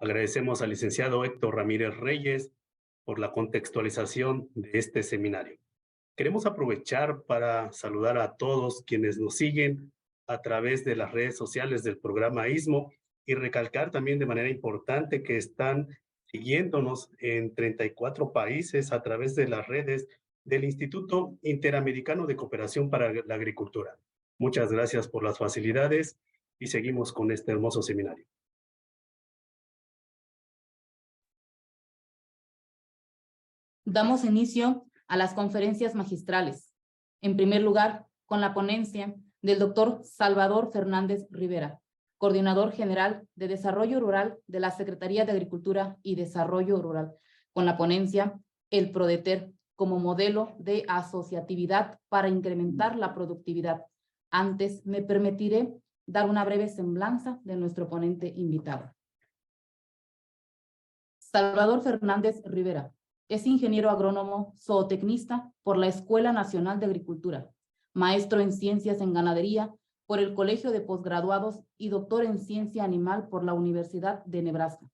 Agradecemos al licenciado Héctor Ramírez Reyes por la contextualización de este seminario. Queremos aprovechar para saludar a todos quienes nos siguen a través de las redes sociales del programa ISMO y recalcar también de manera importante que están siguiéndonos en 34 países a través de las redes del Instituto Interamericano de Cooperación para la Agricultura. Muchas gracias por las facilidades y seguimos con este hermoso seminario. Damos inicio a las conferencias magistrales. En primer lugar, con la ponencia del doctor Salvador Fernández Rivera, Coordinador General de Desarrollo Rural de la Secretaría de Agricultura y Desarrollo Rural, con la ponencia El PRODETER como modelo de asociatividad para incrementar la productividad. Antes, me permitiré dar una breve semblanza de nuestro ponente invitado. Salvador Fernández Rivera es ingeniero agrónomo zootecnista por la Escuela Nacional de Agricultura, maestro en Ciencias en Ganadería por el Colegio de Posgraduados y doctor en Ciencia Animal por la Universidad de Nebraska.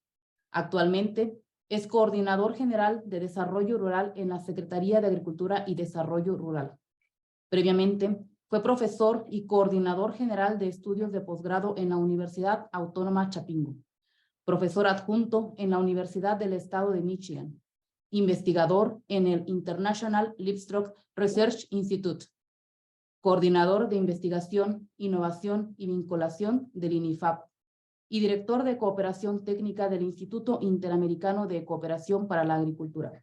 Actualmente es coordinador general de Desarrollo Rural en la Secretaría de Agricultura y Desarrollo Rural. Previamente, fue profesor y coordinador general de estudios de posgrado en la Universidad Autónoma Chapingo, profesor adjunto en la Universidad del Estado de Michigan, investigador en el International Livestock Research Institute, coordinador de investigación, innovación y vinculación del INIFAP y director de cooperación técnica del Instituto Interamericano de Cooperación para la Agricultura.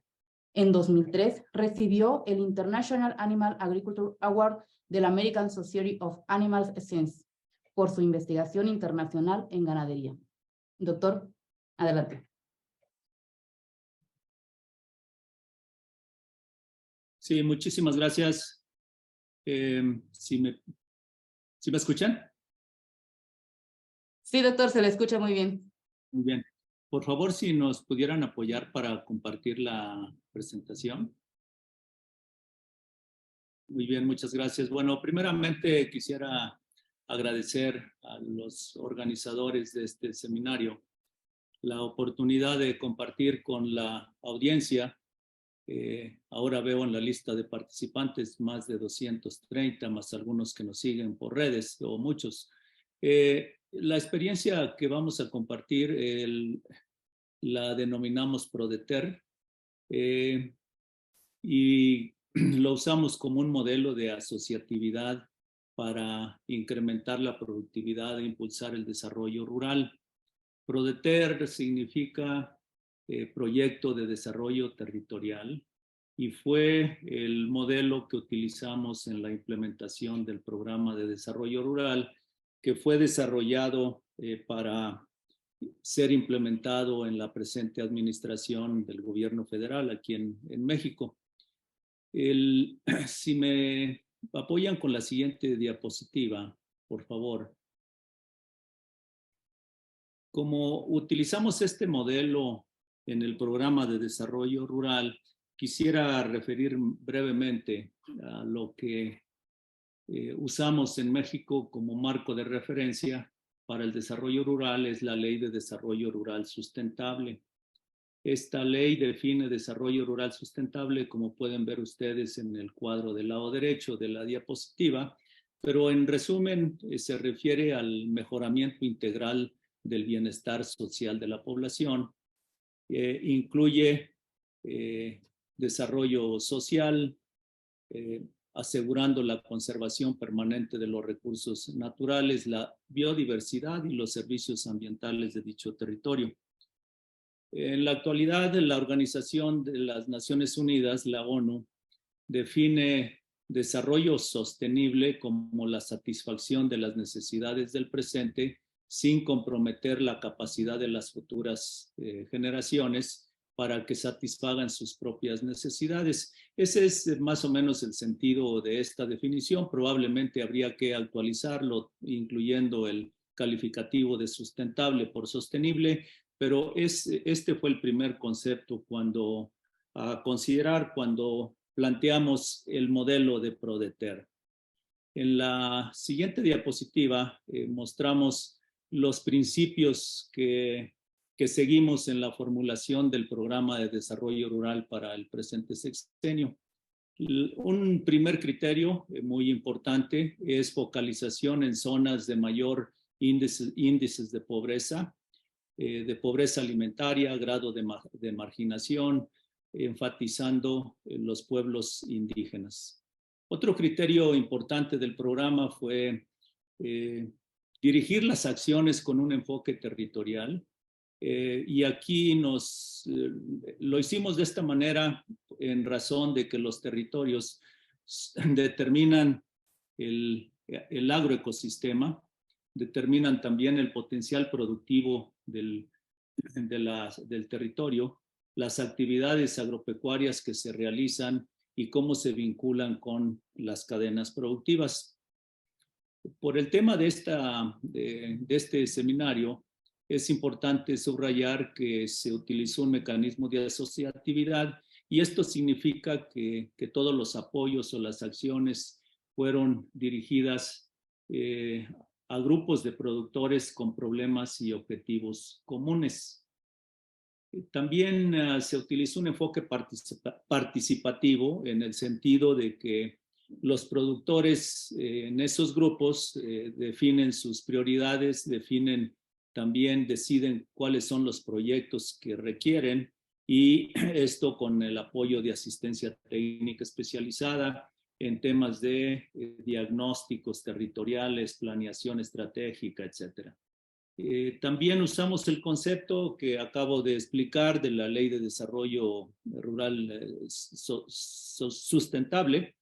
En 2003 recibió el International Animal Agriculture Award de la American Society of Animal Science por su investigación internacional en ganadería. Doctor, adelante. Sí, muchísimas gracias. ¿Sí me escuchan? Sí, doctor, se le escucha muy bien. Muy bien. Por favor, si nos pudieran apoyar para compartir la presentación. Muy bien, muchas gracias. Bueno, primeramente quisiera agradecer a los organizadores de este seminario la oportunidad de compartir con la audiencia. Ahora veo en la lista de participantes más de 230, más algunos que nos siguen por redes, o muchos. La experiencia que vamos a compartir la denominamos PRODETER y lo usamos como un modelo de asociatividad para incrementar la productividad e impulsar el desarrollo rural. PRODETER significa Proyecto de Desarrollo Territorial y fue el modelo que utilizamos en la implementación del Programa de Desarrollo Rural que fue desarrollado para ser implementado en la presente administración del gobierno federal aquí en México. Si me apoyan con la siguiente diapositiva, por favor. Como utilizamos este modelo en el programa de desarrollo rural, quisiera referir brevemente a lo que usamos en México como marco de referencia para el desarrollo rural, es la Ley de Desarrollo Rural Sustentable. Esta ley define desarrollo rural sustentable, como pueden ver ustedes en el cuadro del lado derecho de la diapositiva, pero en resumen se refiere al mejoramiento integral del bienestar social de la población. Incluye desarrollo social, asegurando la conservación permanente de los recursos naturales, la biodiversidad y los servicios ambientales de dicho territorio. En la actualidad, la Organización de las Naciones Unidas, la ONU, define desarrollo sostenible como la satisfacción de las necesidades del presente sin comprometer la capacidad de las futuras generaciones para que satisfagan sus propias necesidades. Ese es más o menos el sentido de esta definición. Probablemente habría que actualizarlo, incluyendo el calificativo de sustentable por sostenible, pero este fue el primer concepto a considerar cuando planteamos el modelo de PRODETER. En la siguiente diapositiva mostramos los principios que que seguimos en la formulación del programa de desarrollo rural para el presente sexenio. Un primer criterio muy importante es focalización en zonas de mayor índices de pobreza alimentaria, grado de marginación, enfatizando los pueblos indígenas. Otro criterio importante del programa fue dirigir las acciones con un enfoque territorial. Y aquí lo hicimos de esta manera en razón de que los territorios determinan el agroecosistema, determinan también el potencial productivo del territorio, las actividades agropecuarias que se realizan y cómo se vinculan con las cadenas productivas. Por el tema de este seminario, es importante subrayar que se utilizó un mecanismo de asociatividad y esto significa que todos los apoyos o las acciones fueron dirigidas a grupos de productores con problemas y objetivos comunes. También se utilizó un enfoque participativo en el sentido de que los productores en esos grupos definen sus prioridades, también deciden cuáles son los proyectos que requieren y esto con el apoyo de asistencia técnica especializada en temas de diagnósticos territoriales, planeación estratégica, etc. También usamos el concepto que acabo de explicar de la Ley de Desarrollo Rural Sustentable,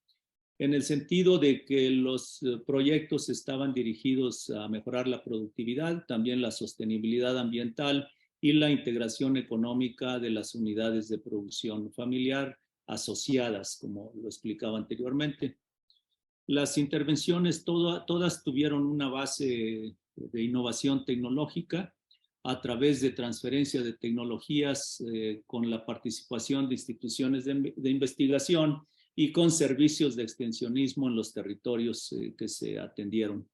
en el sentido de que los proyectos estaban dirigidos a mejorar la productividad, también la sostenibilidad ambiental y la integración económica de las unidades de producción familiar asociadas, como lo explicaba anteriormente. Las intervenciones todas tuvieron una base de innovación tecnológica a través de transferencia de tecnologías con la participación de instituciones de investigación y con servicios de extensionismo en los territorios que se atendieron.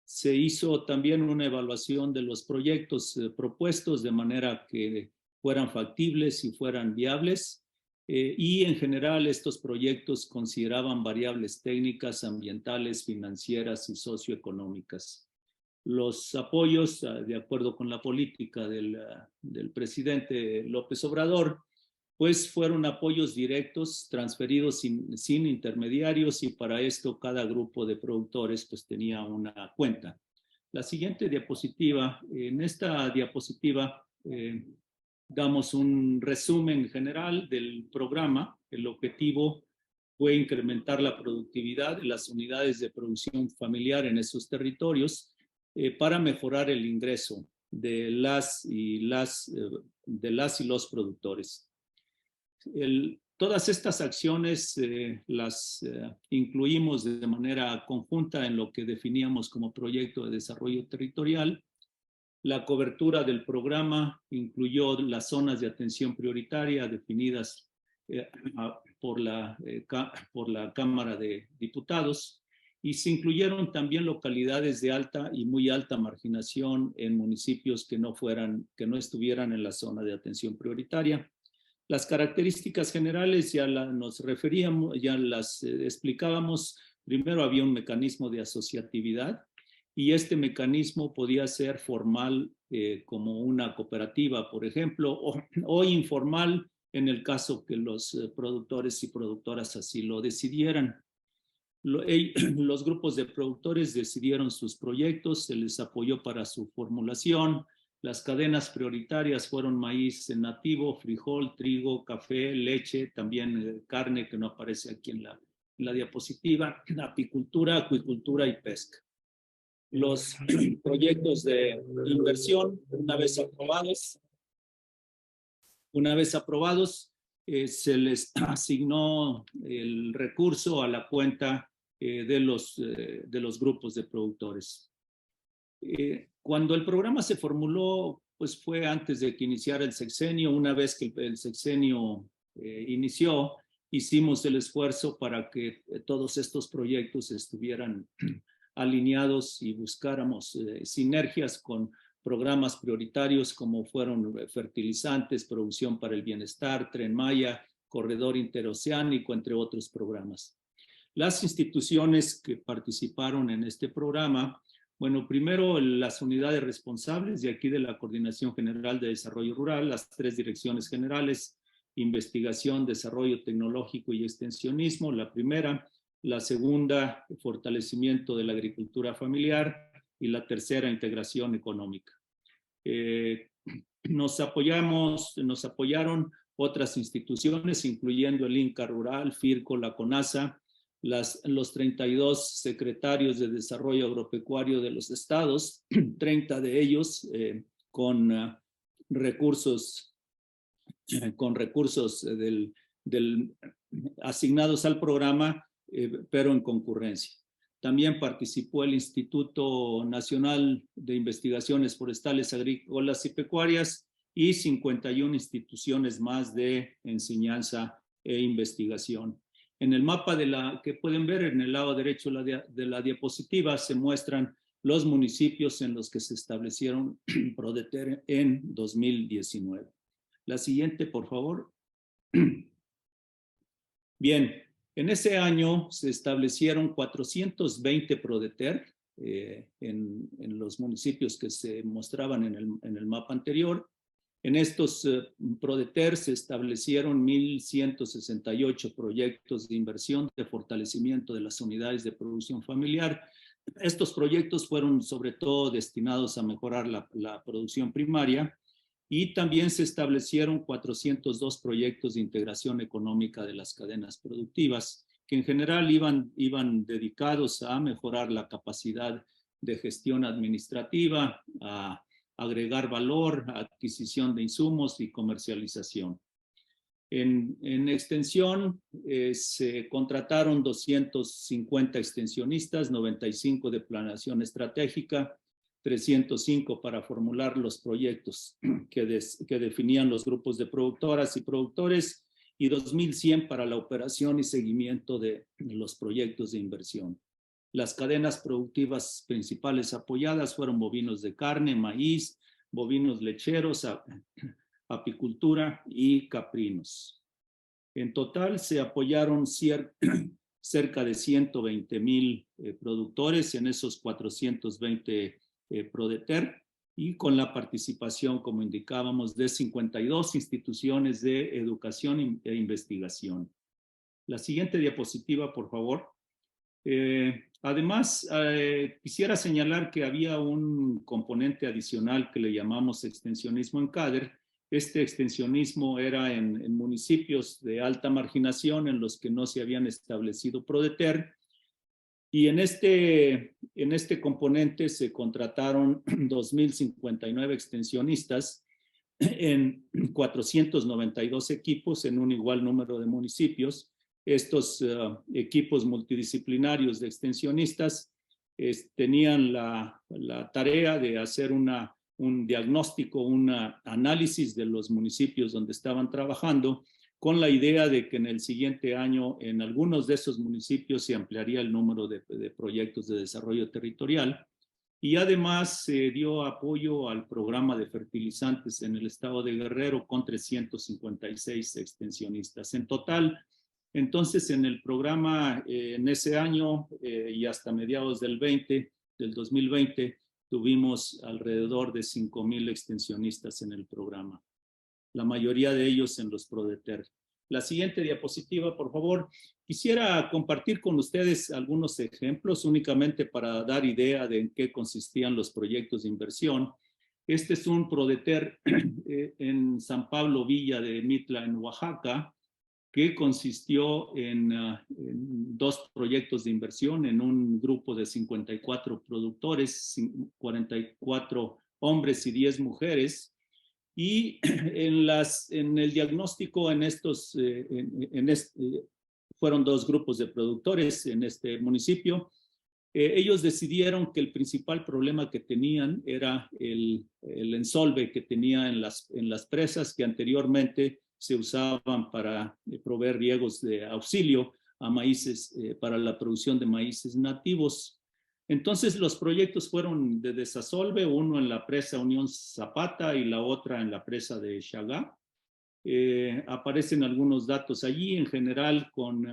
Se hizo también una evaluación de los proyectos propuestos de manera que fueran factibles y fueran viables. Y en general estos proyectos consideraban variables técnicas, ambientales, financieras y socioeconómicas. Los apoyos, de acuerdo con la política del presidente López Obrador, pues fueron apoyos directos transferidos sin intermediarios y para esto cada grupo de productores pues tenía una cuenta. La siguiente diapositiva, en esta diapositiva damos un resumen general del programa. El objetivo fue incrementar la productividad de las unidades de producción familiar en esos territorios para mejorar el ingreso de las y los productores. Todas estas acciones las incluimos de manera conjunta en lo que definíamos como proyecto de desarrollo territorial. La cobertura del programa incluyó las zonas de atención prioritaria definidas por la Cámara de Diputados y se incluyeron también localidades de alta y muy alta marginación en municipios que no estuvieran en la zona de atención prioritaria. Las características generales ya nos referíamos, ya las explicábamos. Primero había un mecanismo de asociatividad y este mecanismo podía ser formal como una cooperativa, por ejemplo, o informal en el caso que los productores y productoras así lo decidieran. Los grupos de productores decidieron sus proyectos, se les apoyó para su formulación. Las cadenas prioritarias fueron maíz nativo, frijol, trigo, café, leche, también carne que no aparece aquí en la diapositiva, apicultura, acuicultura y pesca. Los proyectos de inversión, una vez aprobados, se les asignó el recurso a la cuenta de los grupos de productores. Cuando el programa se formuló, pues fue antes de que iniciara el sexenio. Una vez que el sexenio inició, hicimos el esfuerzo para que todos estos proyectos estuvieran alineados y buscáramos sinergias con programas prioritarios como fueron fertilizantes, producción para el bienestar, Tren Maya, corredor interoceánico, entre otros programas. Las instituciones que participaron en este programa, bueno, primero las unidades responsables de aquí de la Coordinación General de Desarrollo Rural, las 3 direcciones generales, investigación, desarrollo tecnológico y extensionismo, la primera, la segunda, fortalecimiento de la agricultura familiar y la tercera, integración económica. Nos apoyaron otras instituciones, incluyendo el INCA Rural, FIRCO, la CONASA, los 32 secretarios de desarrollo agropecuario de los estados, 30 de ellos con recursos asignados al programa, pero en concurrencia. También participó el Instituto Nacional de Investigaciones Forestales, Agrícolas y Pecuarias y 51 instituciones más de enseñanza e investigación. En el mapa que pueden ver en el lado derecho de la diapositiva se muestran los municipios en los que se establecieron PRODETER en 2019. La siguiente, por favor. Bien, en ese año se establecieron 420 PRODETER en los municipios que se mostraban en el mapa anterior. En estos PRODETER se establecieron 1,168 proyectos de inversión de fortalecimiento de las unidades de producción familiar. Estos proyectos fueron sobre todo destinados a mejorar la producción primaria y también se establecieron 402 proyectos de integración económica de las cadenas productivas, que en general iban dedicados a mejorar la capacidad de gestión administrativa, a agregar valor, adquisición de insumos y comercialización. En extensión se contrataron 250 extensionistas, 95 de planeación estratégica, 305 para formular los proyectos que definían los grupos de productoras y productores y 2,100 para la operación y seguimiento de los proyectos de inversión. Las cadenas productivas principales apoyadas fueron bovinos de carne, maíz, bovinos lecheros, apicultura y caprinos. En total se apoyaron cerca de 120,000 productores en esos 420 PRODETER y con la participación, como indicábamos, de 52 instituciones de educación e investigación. La siguiente diapositiva, por favor. Además, quisiera señalar que había un componente adicional que le llamamos extensionismo en CADER. Este extensionismo era en municipios de alta marginación en los que no se habían establecido PRODETER. Y en este componente se contrataron 2,059 extensionistas en 492 equipos en un igual número de municipios. Estos equipos multidisciplinarios de extensionistas tenían la tarea de hacer un diagnóstico, un análisis de los municipios donde estaban trabajando, con la idea de que en el siguiente año en algunos de esos municipios se ampliaría el número de proyectos de desarrollo territorial. Y además se dio apoyo al programa de fertilizantes en el estado de Guerrero con 356 extensionistas. En total, entonces en el programa en ese año y hasta mediados del 2020, tuvimos alrededor de 5,000 extensionistas en el programa. La mayoría de ellos en los PRODETER. La siguiente diapositiva, por favor. Quisiera compartir con ustedes algunos ejemplos únicamente para dar idea de en qué consistían los proyectos de inversión. Este es un PRODETER en San Pablo Villa de Mitla, en Oaxaca, que consistió en 2 proyectos de inversión en un grupo de 54 productores, 44 hombres y 10 mujeres. Y en el diagnóstico fueron 2 grupos de productores en este municipio. Ellos decidieron que el principal problema que tenían era el ensolve que tenía en las presas que anteriormente se usaban para proveer riegos de auxilio a maíces, para la producción de maíces nativos. Entonces los proyectos fueron de Desasolve, uno en la presa Unión Zapata y la otra en la presa de Xagá. Aparecen algunos datos allí, en general con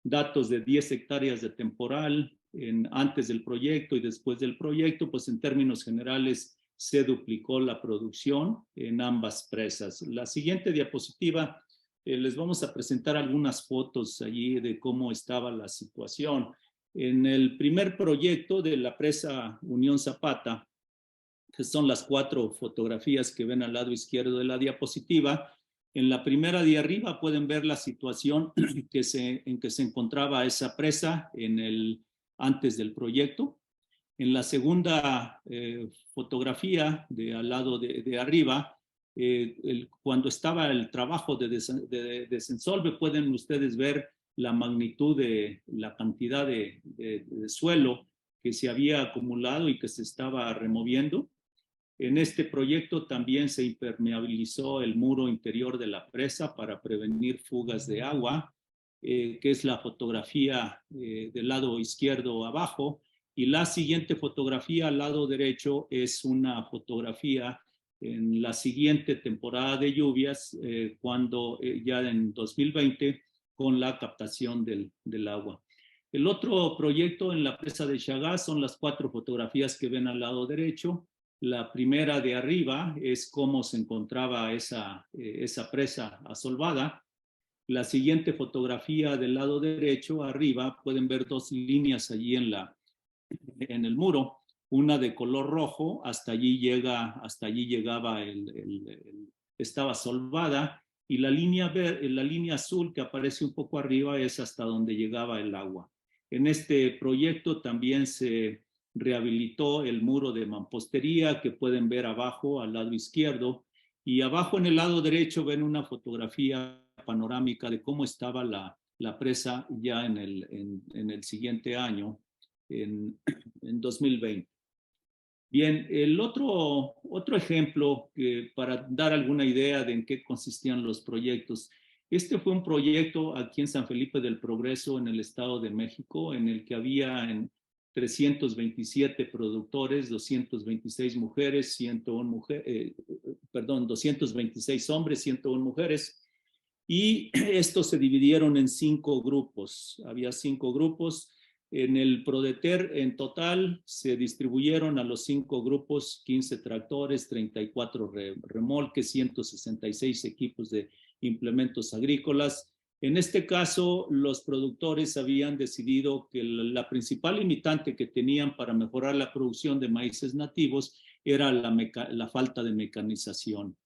datos de 10 hectáreas de temporal antes del proyecto y después del proyecto, pues en términos generales se duplicó la producción en ambas presas. La siguiente diapositiva, les vamos a presentar algunas fotos allí de cómo estaba la situación. En el primer proyecto de la presa Unión Zapata, que son las 4 fotografías que ven al lado izquierdo de la diapositiva, en la primera de arriba pueden ver la situación en que se encontraba esa presa antes del proyecto. En la segunda fotografía al lado de arriba, cuando estaba el trabajo de Desensolve, pueden ustedes ver la magnitud de la cantidad de suelo que se había acumulado y que se estaba removiendo. En este proyecto también se impermeabilizó el muro interior de la presa para prevenir fugas de agua, que es la fotografía del lado izquierdo abajo. Y la siguiente fotografía al lado derecho es una fotografía en la siguiente temporada de lluvias, cuando ya en 2020, con la captación del agua. El otro proyecto en la presa de Xagá son las 4 fotografías que ven al lado derecho. La primera de arriba es cómo se encontraba esa presa asolvada. La siguiente fotografía del lado derecho, arriba, pueden ver 2 líneas allí en el muro, una de color rojo, hasta allí llegaba estaba solvada, y la línea azul que aparece un poco arriba es hasta donde llegaba el agua. En este proyecto también se rehabilitó el muro de mampostería que pueden ver abajo al lado izquierdo, y abajo en el lado derecho ven una fotografía panorámica de cómo estaba la presa ya en el siguiente año, en 2020. Bien, el otro ejemplo para dar alguna idea de en qué consistían los proyectos. Este fue un proyecto aquí en San Felipe del Progreso, en el Estado de México, en el que había 327 productores, 226 mujeres, 226 hombres, 101 mujeres. Y estos se dividieron en 5 grupos. Había 5 grupos. En el Prodeter, en total, se distribuyeron a los 5 grupos 15 tractores, 34 remolques, 166 equipos de implementos agrícolas. En este caso, los productores habían decidido que la principal limitante que tenían para mejorar la producción de maíces nativos era la falta de mecanización.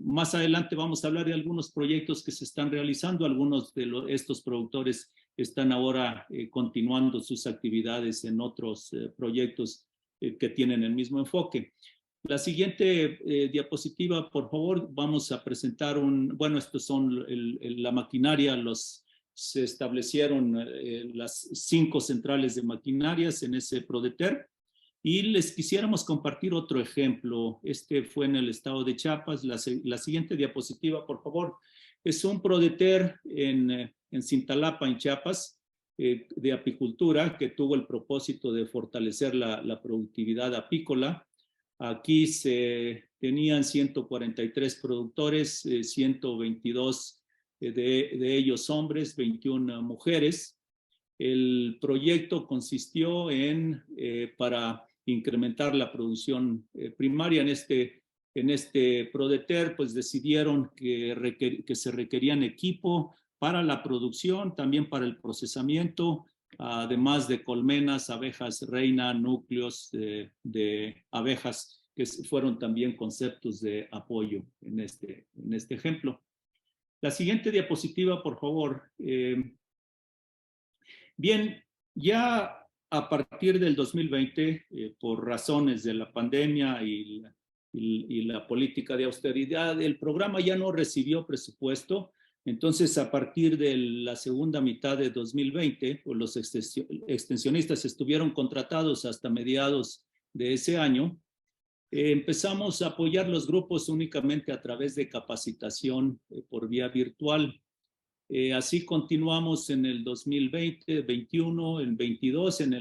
Más adelante vamos a hablar de algunos proyectos que se están realizando. Algunos de estos productores están ahora continuando sus actividades en otros proyectos que tienen el mismo enfoque. La siguiente diapositiva, por favor. Vamos a presentar estos son la maquinaria. Se establecieron las 5 centrales de maquinarias en ese Prodeter. Y les quisiéramos compartir otro ejemplo. Este fue en el estado de Chiapas. La siguiente diapositiva, por favor. Es un Prodeter en Cintalapa, en Chiapas, de apicultura, que tuvo el propósito de fortalecer la productividad apícola. Aquí tenían 143 productores, 122 de ellos hombres, 21 mujeres. El proyecto consistió para incrementar la producción primaria. En este Prodeter, pues decidieron que se requerían equipo para la producción, también para el procesamiento, además de colmenas, abejas reina, núcleos de abejas, que fueron también conceptos de apoyo en este ejemplo. La siguiente diapositiva, por favor. Bien, ya a partir del 2020, por razones de la pandemia y la política de austeridad, el programa ya no recibió presupuesto. Entonces, a partir de la segunda mitad de 2020, pues los extensionistas estuvieron contratados hasta mediados de ese año. Empezamos a apoyar los grupos únicamente a través de capacitación por vía virtual. Así continuamos en el 2020, 21, el 22, en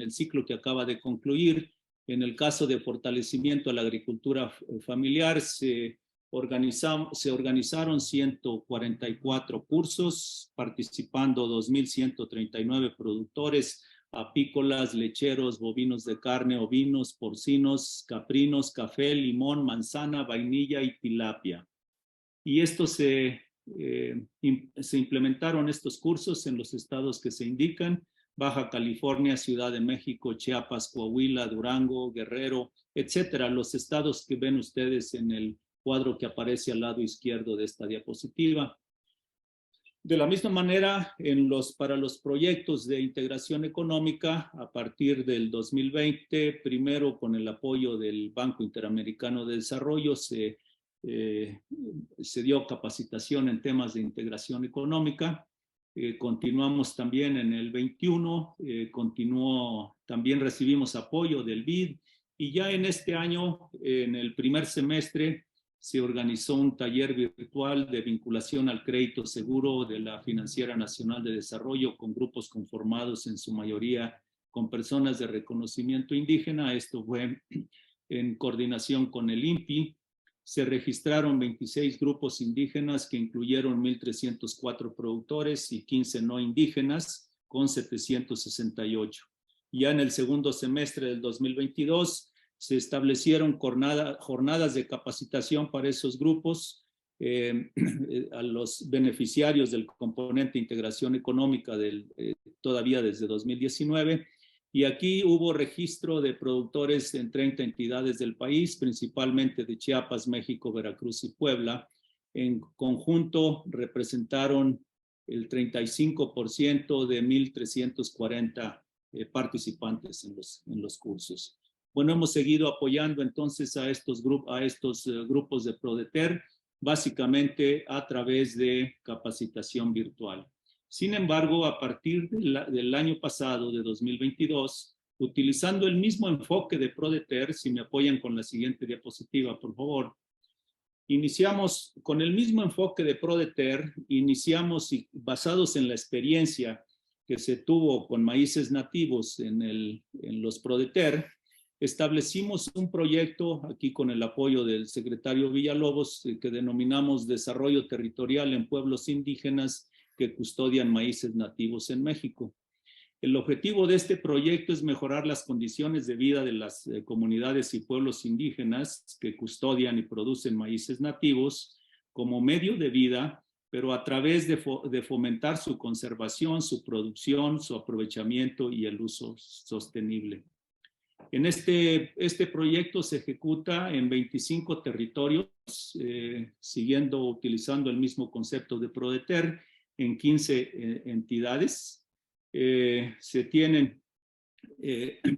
el ciclo que acaba de concluir. En el caso de fortalecimiento a la agricultura familiar, se organizaron 144 cursos, participando 2.139 productores apícolas, lecheros, bovinos de carne, ovinos, porcinos, caprinos, café, limón, manzana, vainilla y tilapia. Y se implementaron estos cursos en los estados que se indican: Baja California, Ciudad de México, Chiapas, Coahuila, Durango, Guerrero, etcétera, los estados que ven ustedes en el cuadro que aparece al lado izquierdo de esta diapositiva. De la misma manera, para los proyectos de integración económica, a partir del 2020, primero con el apoyo del Banco Interamericano de Desarrollo, se dio capacitación en temas de integración económica. Continuamos también en el 21, también recibimos apoyo del BID, y ya en este año, en el primer semestre, se organizó un taller virtual de vinculación al crédito seguro de la Financiera Nacional de Desarrollo, con grupos conformados en su mayoría con personas de reconocimiento indígena. Esto fue en coordinación con el INPI. Se registraron 26 grupos indígenas que incluyeron 1.304 productores y 15 no indígenas, con 768. Ya en el segundo semestre del 2022, se establecieron jornadas de capacitación para esos grupos, a los beneficiarios del componente de integración económica todavía desde 2019. Y aquí hubo registro de productores en 30 entidades del país, principalmente de Chiapas, México, Veracruz y Puebla. En conjunto representaron el 35% de 1.340 participantes en los cursos. Bueno, hemos seguido apoyando entonces a estos grupos de Prodeter, básicamente a través de capacitación virtual. Sin embargo, a partir del año pasado, de 2022, utilizando el mismo enfoque de Prodeter, si me apoyan con la siguiente diapositiva, por favor, iniciamos con el mismo enfoque de Prodeter, basados en la experiencia que se tuvo con maíces nativos en los Prodeter, establecimos un proyecto aquí con el apoyo del secretario Villalobos, que denominamos Desarrollo Territorial en Pueblos Indígenas que Custodian Maíces Nativos en México. El objetivo de este proyecto es mejorar las condiciones de vida de las comunidades y pueblos indígenas que custodian y producen maíces nativos como medio de vida, pero a través de fomentar su conservación, su producción, su aprovechamiento y el uso sostenible. Este proyecto se ejecuta en 25 territorios, utilizando el mismo concepto de Prodeter, en 15 entidades.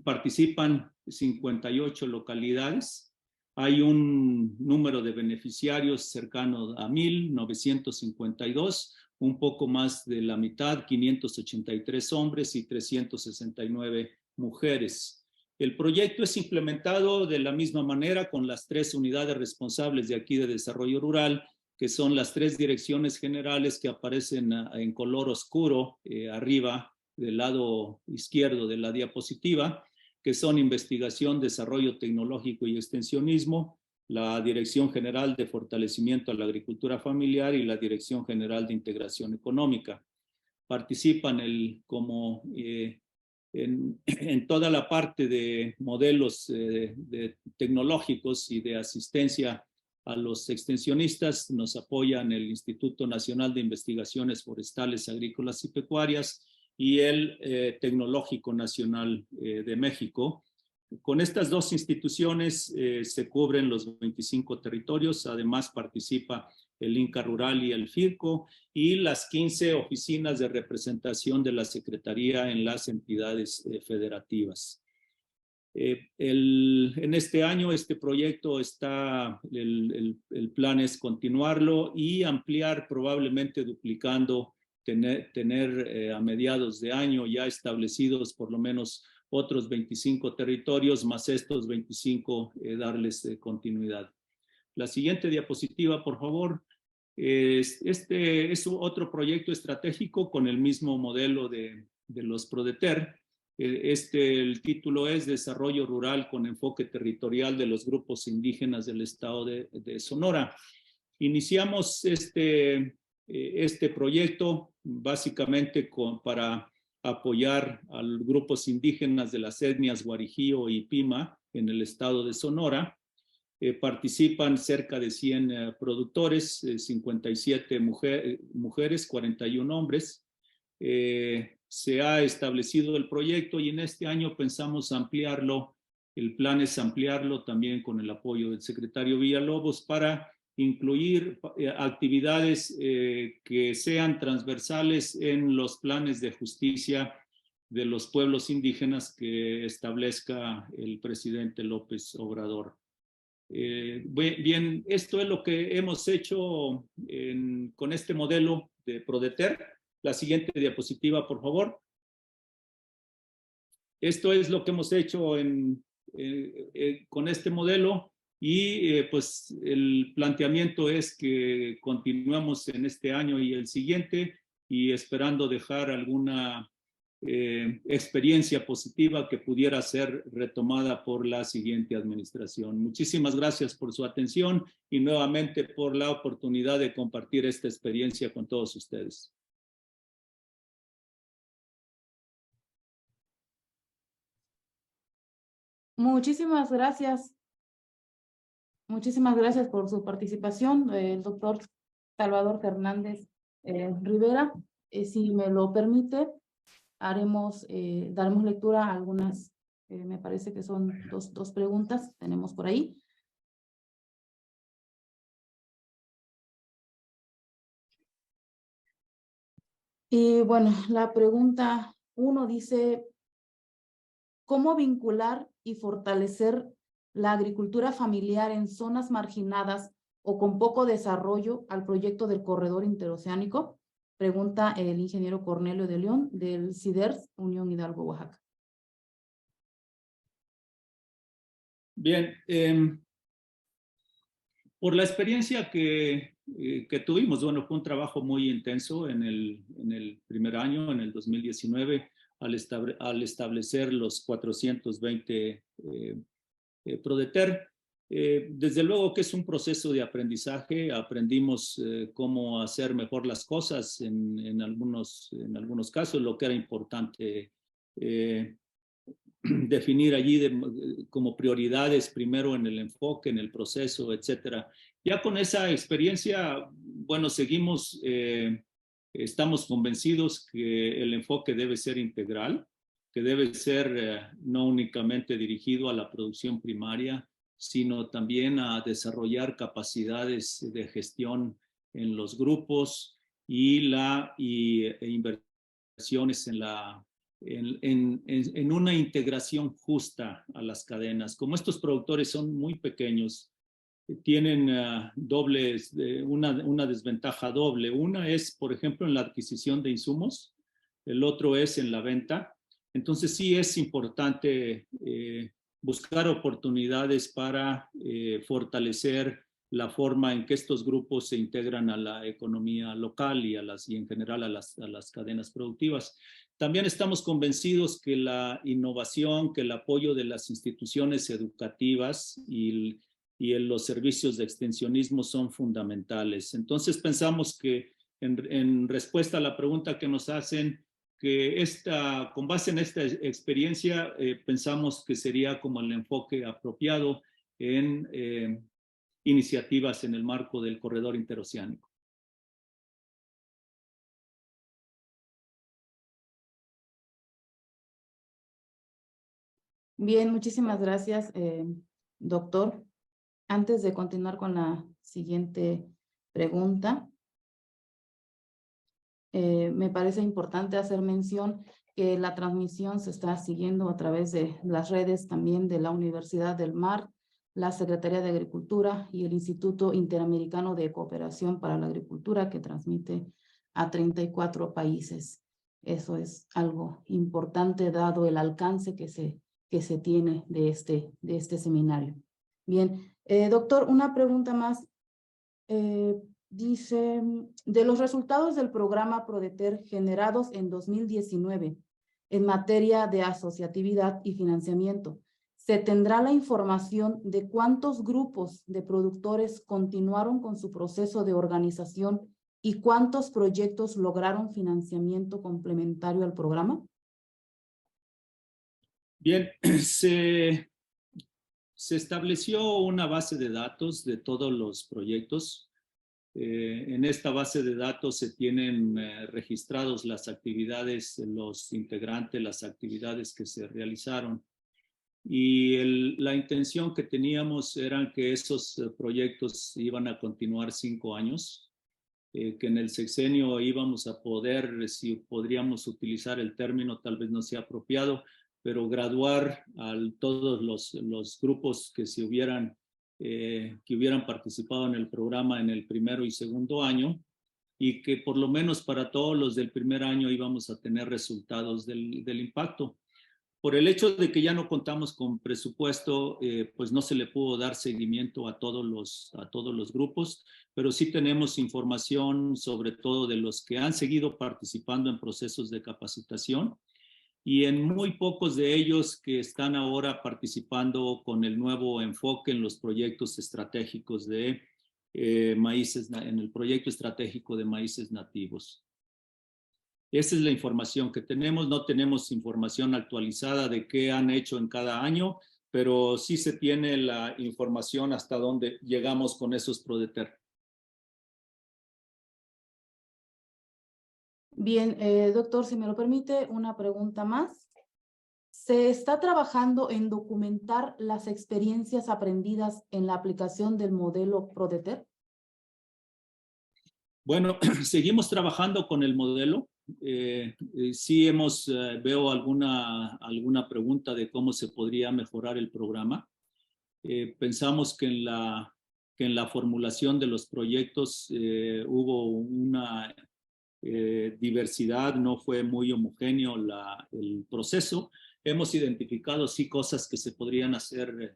Participan 58 localidades. Hay un número de beneficiarios cercano a 1.952, un poco más de la mitad, 583 hombres y 369 mujeres. El proyecto es implementado de la misma manera con las 3 unidades responsables de aquí de desarrollo rural, que son las 3 direcciones generales que aparecen en color oscuro arriba del lado izquierdo de la diapositiva, que son investigación, desarrollo tecnológico y extensionismo, la Dirección General de Fortalecimiento a la Agricultura Familiar y la Dirección General de Integración Económica. Participan en toda la parte de modelos tecnológicos y de asistencia a los extensionistas. Nos apoyan el Instituto Nacional de Investigaciones Forestales, Agrícolas y Pecuarias y el Tecnológico Nacional de México. Con estas 2 instituciones se cubren los 25 territorios. Además participa el INCA Rural y el FIRCO, y las 15 oficinas de representación de la Secretaría en las entidades federativas. En este año, este proyecto el plan es continuarlo y ampliar, probablemente duplicando, tener a mediados de año ya establecidos por lo menos otros 25 territorios, más estos 25 darles continuidad. La siguiente diapositiva, por favor. Este es otro proyecto estratégico con el mismo modelo de los PRODETER. El título es Desarrollo Rural con enfoque territorial de los grupos indígenas del estado de Sonora. Iniciamos este proyecto básicamente para apoyar a los grupos indígenas de las etnias Guarijío y Pima en el estado de Sonora. Participan cerca de 100 productores, 57 mujeres, 41 hombres. Se ha establecido el proyecto y en este año pensamos ampliarlo. El plan es ampliarlo también con el apoyo del secretario Villalobos para incluir actividades que sean transversales en los planes de justicia de los pueblos indígenas que establezca el presidente López Obrador. Bien, esto es lo que hemos hecho con este modelo de PRODETER. La siguiente diapositiva, por favor. Esto es lo que hemos hecho con este modelo y pues el planteamiento es que continuemos en este año y el siguiente y esperando dejar alguna experiencia positiva que pudiera ser retomada por la siguiente administración. Muchísimas gracias por su atención y nuevamente por la oportunidad de compartir esta experiencia con todos ustedes. Muchísimas gracias. Muchísimas gracias por su participación, el doctor Salvador Fernández Rivera. Si me lo permite, daremos lectura a algunas, me parece que son dos preguntas, tenemos por ahí. Y bueno, la pregunta 1 dice, ¿cómo vincular y fortalecer la agricultura familiar en zonas marginadas o con poco desarrollo al proyecto del corredor interoceánico? Pregunta el ingeniero Cornelio de León del CIDERS, Unión Hidalgo, Oaxaca. Bien, por la experiencia que tuvimos, bueno, fue un trabajo muy intenso en el primer año, en el 2019, al establecer los 420 PRODETER. Desde luego que es un proceso de aprendizaje, aprendimos cómo hacer mejor las cosas en algunos casos, lo que era importante definir allí como prioridades primero en el enfoque, en el proceso, etcétera. Ya con esa experiencia, bueno, estamos convencidos que el enfoque debe ser integral, que debe ser no únicamente dirigido a la producción primaria, sino también a desarrollar capacidades de gestión en los grupos y inversiones en una integración justa a las cadenas. Como estos productores son muy pequeños, tienen una desventaja doble. Una es, por ejemplo, en la adquisición de insumos, el otro es en la venta. Entonces sí es importante buscar oportunidades para fortalecer la forma en que estos grupos se integran a la economía local y en general a las cadenas productivas. También estamos convencidos que la innovación, que el apoyo de las instituciones educativas y los servicios de extensionismo son fundamentales. Entonces pensamos que en respuesta a la pregunta que nos hacen, que con base en esta experiencia pensamos que sería como el enfoque apropiado en iniciativas en el marco del corredor interoceánico. Bien, muchísimas gracias, doctor. Antes de continuar con la siguiente pregunta, me parece importante hacer mención que la transmisión se está siguiendo a través de las redes también de la Universidad del Mar, la Secretaría de Agricultura y el Instituto Interamericano de Cooperación para la Agricultura, que transmite a 34 países. Eso es algo importante dado el alcance que se tiene de este seminario. Bien, doctor, una pregunta más. Dice, de los resultados del programa Prodeter generados en 2019 en materia de asociatividad y financiamiento, ¿se tendrá la información de cuántos grupos de productores continuaron con su proceso de organización y cuántos proyectos lograron financiamiento complementario al programa? Bien, se estableció una base de datos de todos los proyectos. En esta base de datos se tienen registrados las actividades, los integrantes, las actividades que se realizaron. Y la intención que teníamos era que esos proyectos iban a continuar 5 años, que en el sexenio íbamos a poder, si podríamos utilizar el término, tal vez no sea apropiado, pero graduar a todos los grupos que hubieran participado en el programa en el primero y segundo año, y que por lo menos para todos los del primer año íbamos a tener resultados del impacto. Por el hecho de que ya no contamos con presupuesto, pues no se le pudo dar seguimiento a todos los grupos, pero sí tenemos información sobre todo de los que han seguido participando en procesos de capacitación, y en muy pocos de ellos que están ahora participando con el nuevo enfoque en los proyectos estratégicos de maíces, en el proyecto estratégico de maíces nativos. Esa es la información que tenemos. No tenemos información actualizada de qué han hecho en cada año, pero sí se tiene la información hasta dónde llegamos con esos Prodeter. Bien, doctor, si me lo permite, una pregunta más. ¿Se está trabajando en documentar las experiencias aprendidas en la aplicación del modelo Prodeter? Bueno, seguimos trabajando con el modelo. Sí veo alguna pregunta de cómo se podría mejorar el programa. Pensamos que en la formulación de los proyectos hubo una diversidad, no fue muy homogéneo el proceso. Hemos identificado sí cosas que se podrían hacer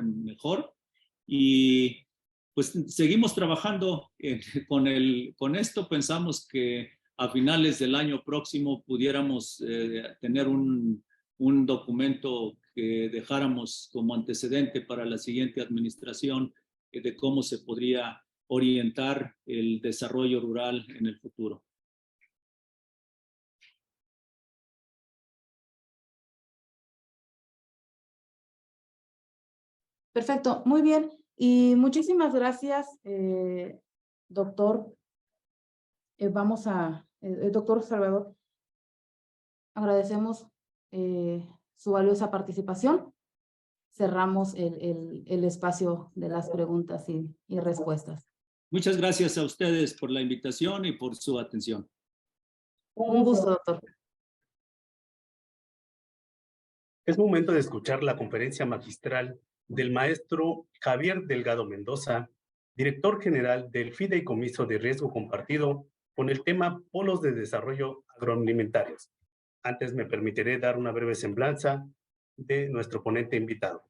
mejor, y pues seguimos trabajando con esto. Pensamos que a finales del año próximo pudiéramos tener un documento que dejáramos como antecedente para la siguiente administración de cómo se podría orientar el desarrollo rural en el futuro. Perfecto, muy bien. Y muchísimas gracias, doctor. Doctor Salvador, agradecemos su valiosa participación. Cerramos el espacio de las preguntas y respuestas. Muchas gracias a ustedes por la invitación y por su atención. Un gusto, doctor. Es momento de escuchar la conferencia magistral del maestro Javier Delgado Mendoza, director general del Fideicomiso de Riesgo Compartido, con el tema Polos de Desarrollo Agroalimentarios. Antes me permitiré dar una breve semblanza de nuestro ponente invitado.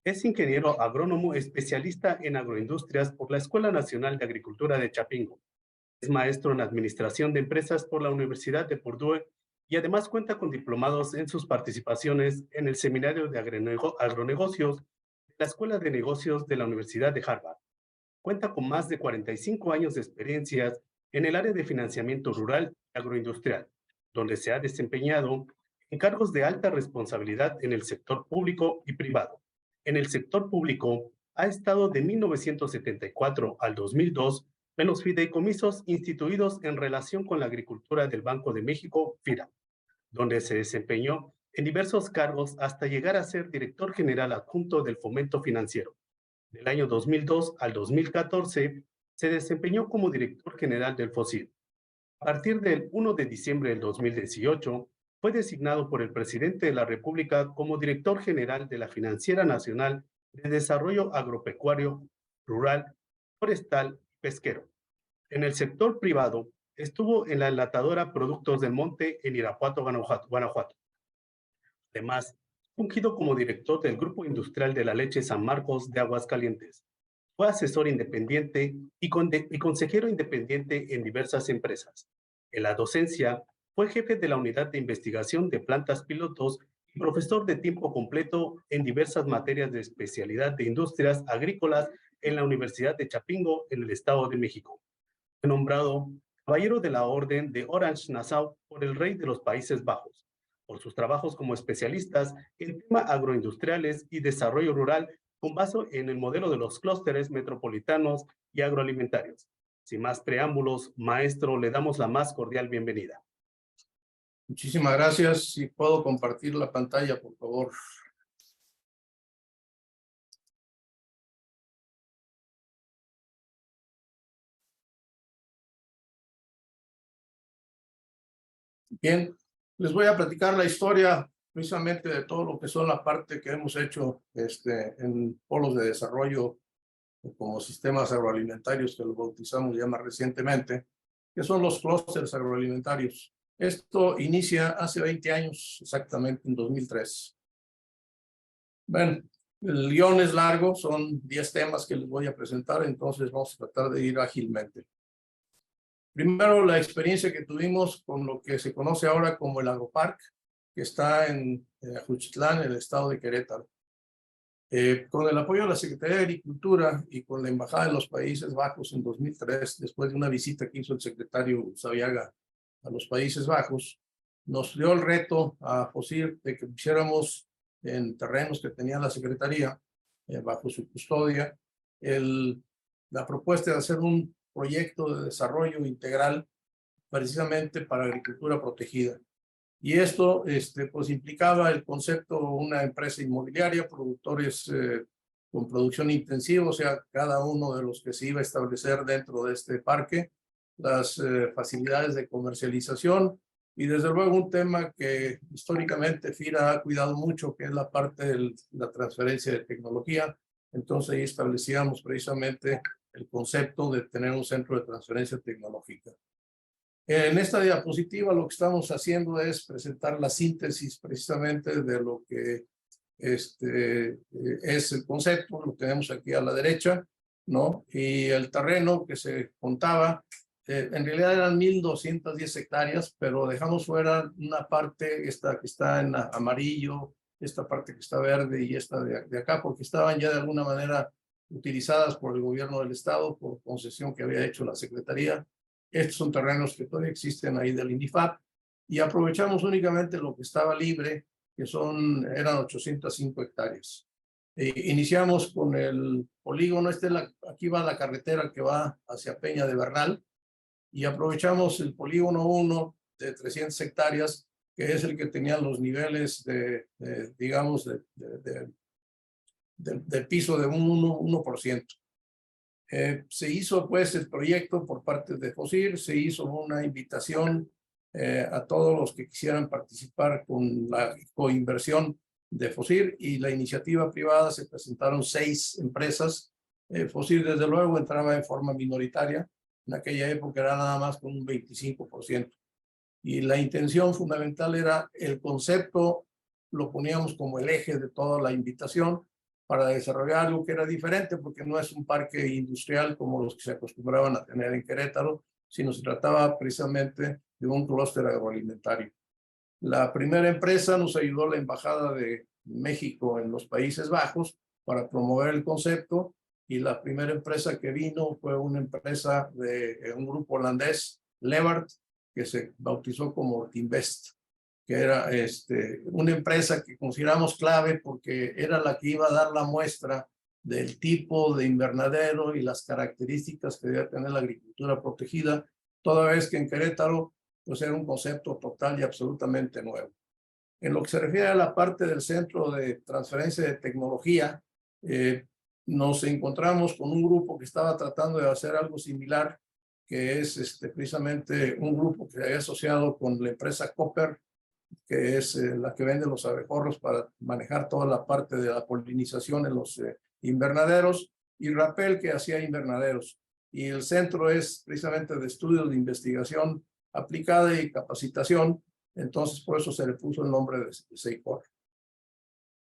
Es ingeniero agrónomo especialista en agroindustrias por la Escuela Nacional de Agricultura de Chapingo. Es maestro en Administración de Empresas por la Universidad de Purdue y además cuenta con diplomados en sus participaciones en el Seminario de Agronegocios de la Escuela de Negocios de la Universidad de Harvard. Cuenta con más de 45 años de experiencias en el área de financiamiento rural y agroindustrial, donde se ha desempeñado en cargos de alta responsabilidad en el sector público y privado. En el sector público ha estado de 1974 al 2002 en los fideicomisos instituidos en relación con la agricultura del Banco de México, FIRA, donde se desempeñó en diversos cargos hasta llegar a ser director general adjunto del Fomento Financiero. Del año 2002 al 2014 se desempeñó como director general del FOSID. A partir del 1 de diciembre del 2018, fue designado por el presidente de la República como director general de la Financiera Nacional de Desarrollo Agropecuario, Rural, Forestal y Pesquero. En el sector privado, estuvo en la enlatadora Productos del Monte en Irapuato, Guanajuato. Además, fungido como director del Grupo Industrial de la Leche San Marcos de Aguascalientes. Fue asesor independiente y consejero independiente en diversas empresas. En la docencia, fue jefe de la unidad de investigación de plantas pilotos y profesor de tiempo completo en diversas materias de especialidad de industrias agrícolas en la Universidad de Chapingo, en el Estado de México. Fue nombrado caballero de la Orden de Orange-Nassau por el rey de los Países Bajos, por sus trabajos como especialistas en temas agroindustriales y desarrollo rural con base en el modelo de los clústeres metropolitanos y agroalimentarios. Sin más preámbulos, maestro, le damos la más cordial bienvenida. Muchísimas gracias. Si puedo compartir la pantalla, por favor. Bien, les voy a platicar la historia precisamente de todo lo que son la parte que hemos hecho en polos de desarrollo como sistemas agroalimentarios, que lo bautizamos ya más recientemente, que son los clústeres agroalimentarios. Esto inicia hace 20 años, exactamente en 2003. Bueno, el guión es largo, son 10 temas que les voy a presentar, entonces vamos a tratar de ir ágilmente. Primero, la experiencia que tuvimos con lo que se conoce ahora como el Agropark, que está en Juchitlán, en el estado de Querétaro. Con el apoyo de la Secretaría de Agricultura y con la Embajada de los Países Bajos en 2003, después de una visita que hizo el secretario Sabiaga a los Países Bajos, nos dio el reto a FOSIR de que pusiéramos en terrenos que tenía la Secretaría, bajo su custodia, la propuesta de hacer un proyecto de desarrollo integral precisamente para agricultura protegida. Y esto pues implicaba el concepto de una empresa inmobiliaria, productores con producción intensiva, o sea, cada uno de los que se iba a establecer dentro de este parque, las facilidades de comercialización y desde luego un tema que históricamente FIRA ha cuidado mucho, que es la parte de la transferencia de tecnología. Entonces ahí establecíamos precisamente el concepto de tener un centro de transferencia tecnológica. En esta diapositiva lo que estamos haciendo es presentar la síntesis precisamente de lo que es el concepto. Lo tenemos aquí a la derecha, ¿no? Y el terreno que se contaba, en realidad eran 1,210 hectáreas, pero dejamos fuera una parte, esta que está en amarillo, esta parte que está verde y esta de acá, porque estaban ya de alguna manera utilizadas por el gobierno del estado por concesión que había hecho la Secretaría. Estos son terrenos que todavía existen ahí del INDIFAP y aprovechamos únicamente lo que estaba libre, que eran 805 hectáreas. Iniciamos con el polígono, aquí va la carretera que va hacia Peña de Bernal y aprovechamos el polígono 1 de 300 hectáreas, que es el que tenía los niveles digamos, del piso de un 1%. Se hizo pues el proyecto por parte de FOSIR, se hizo una invitación a todos los que quisieran participar con la coinversión de FOSIR y la iniciativa privada. Se presentaron 6 empresas. FOSIR desde luego entraba en forma minoritaria, en aquella época era nada más con un 25%. Y la intención fundamental era el concepto, lo poníamos como el eje de toda la invitación, para desarrollar algo que era diferente, porque no es un parque industrial como los que se acostumbraban a tener en Querétaro, sino se trataba precisamente de un clúster agroalimentario. La primera empresa nos ayudó la Embajada de México en los Países Bajos para promover el concepto, y la primera empresa que vino fue una empresa de un grupo holandés, Levert, que se bautizó como Tinvest, que era una empresa que consideramos clave porque era la que iba a dar la muestra del tipo de invernadero y las características que debe tener la agricultura protegida, toda vez que en Querétaro pues era un concepto total y absolutamente nuevo. En lo que se refiere a la parte del Centro de Transferencia de Tecnología, nos encontramos con un grupo que estaba tratando de hacer algo similar, que es precisamente un grupo que se había asociado con la empresa Copper, que es la que vende los abejorros para manejar toda la parte de la polinización en los invernaderos, y Rappel, que hacía invernaderos. Y el centro es precisamente de estudios de investigación aplicada y capacitación, entonces por eso se le puso el nombre de CEICOR.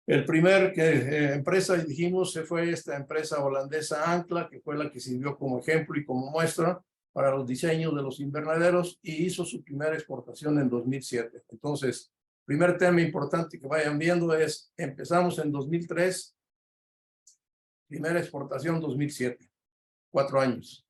El primer empresa, dijimos, fue esta empresa holandesa Ancla, que fue la que sirvió como ejemplo y como muestra para los diseños de los invernaderos y hizo su primera exportación en 2007. Entonces, primer tema importante que vayan viendo es, empezamos en 2003, primera exportación 2007, 4 años.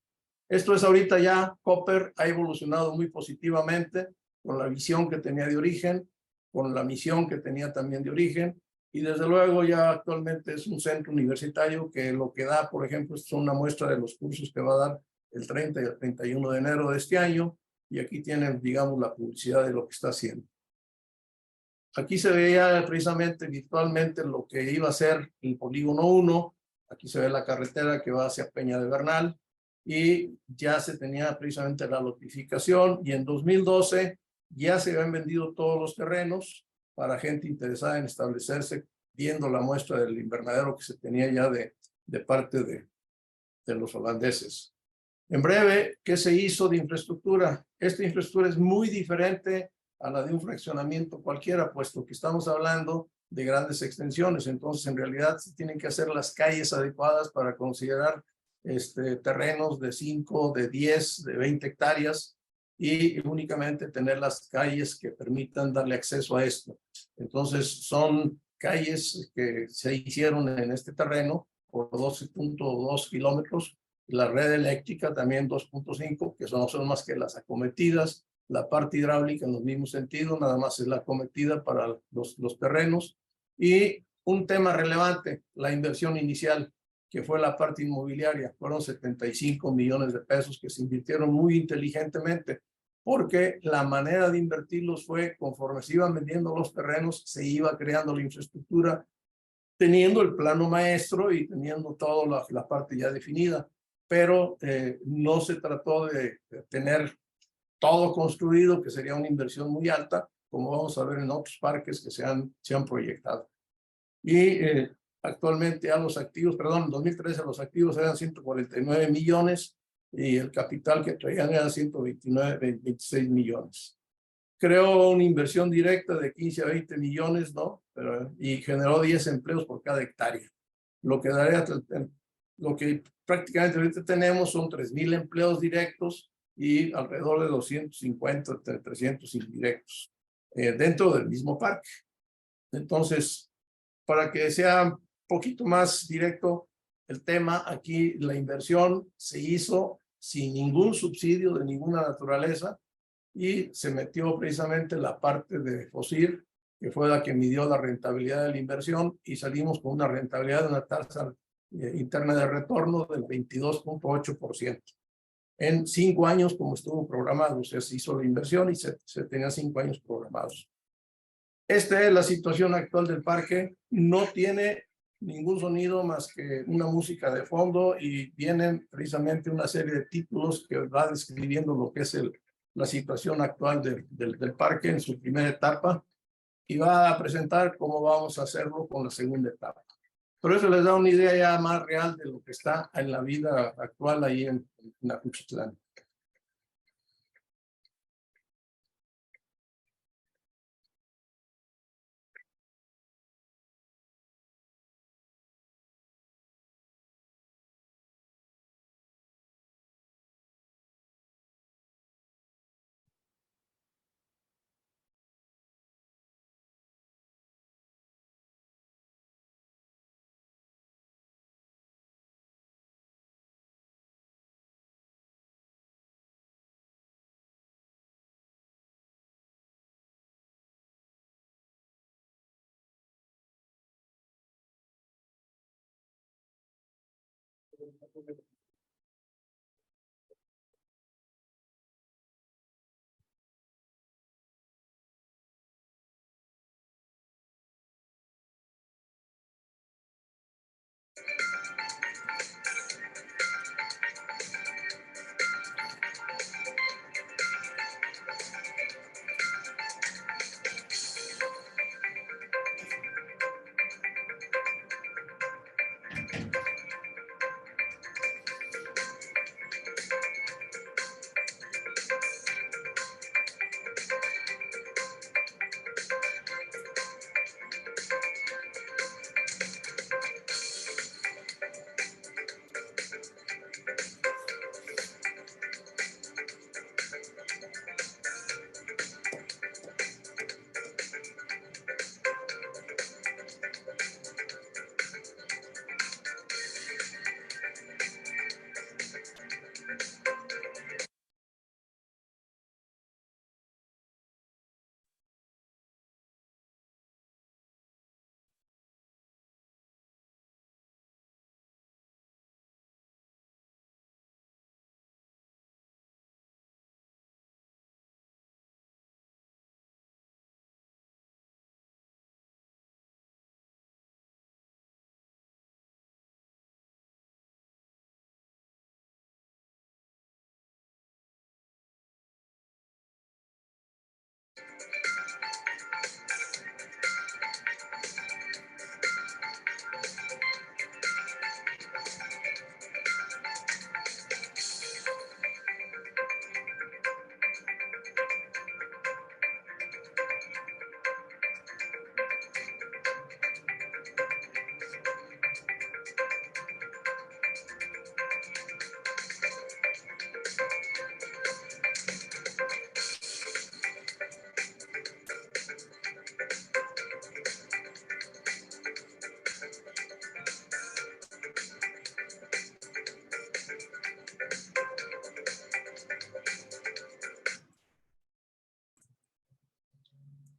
Esto es ahorita ya, Koper ha evolucionado muy positivamente con la visión que tenía de origen, con la misión que tenía también de origen, y desde luego ya actualmente es un centro universitario que lo que da, por ejemplo, es una muestra de los cursos que va a dar el 30 y el 31 de enero de este año, y aquí tienen, digamos, la publicidad de lo que está haciendo. Aquí se veía precisamente virtualmente lo que iba a ser el polígono 1, aquí se ve la carretera que va hacia Peña de Bernal, y ya se tenía precisamente la lotificación, y en 2012 ya se habían vendido todos los terrenos para gente interesada en establecerse, viendo la muestra del invernadero que se tenía ya de parte de los holandeses. En breve, ¿qué se hizo de infraestructura? Esta infraestructura es muy diferente a la de un fraccionamiento cualquiera, puesto que estamos hablando de grandes extensiones. Entonces, en realidad, se tienen que hacer las calles adecuadas para considerar terrenos de 5, de 10, de 20 hectáreas y únicamente tener las calles que permitan darle acceso a esto. Entonces, son calles que se hicieron en este terreno por 12.2 kilómetros. La red eléctrica también 2.5, que no son más que las acometidas. La parte hidráulica en los mismos sentidos, nada más es la acometida para los terrenos. Y un tema relevante, la inversión inicial, que fue la parte inmobiliaria. Fueron 75 millones de pesos que se invirtieron muy inteligentemente, porque la manera de invertirlos fue conforme se iban vendiendo los terrenos, se iba creando la infraestructura, teniendo el plano maestro y teniendo toda la parte ya definida. Pero no se trató de tener todo construido, que sería una inversión muy alta, como vamos a ver en otros parques que se han proyectado. Y actualmente a los activos, perdón, en 2013 los activos eran 149 millones y el capital que traían era 126 millones. Creó una inversión directa de 15 a 20 millones, ¿no? Y generó 10 empleos por cada hectárea. Lo que daría, lo que prácticamente ahorita tenemos son 3,000 empleos directos y alrededor de 250, 300 indirectos dentro del mismo parque. Entonces, para que sea un poquito más directo el tema, aquí la inversión se hizo sin ningún subsidio de ninguna naturaleza y se metió precisamente la parte de FOSIR, que fue la que midió la rentabilidad de la inversión, y salimos con una rentabilidad de una tasa interna de retorno del 22.8%. En 5 años, como estuvo programado, o sea, se hizo la inversión y se tenía 5 años programados. Esta es la situación actual del parque. No tiene ningún sonido más que una música de fondo y vienen precisamente una serie de títulos que va describiendo lo que es la situación actual del parque en su primera etapa y va a presentar cómo vamos a hacerlo con la segunda etapa. Pero eso les da una idea ya más real de lo que está en la vida actual ahí en Acuchitlán.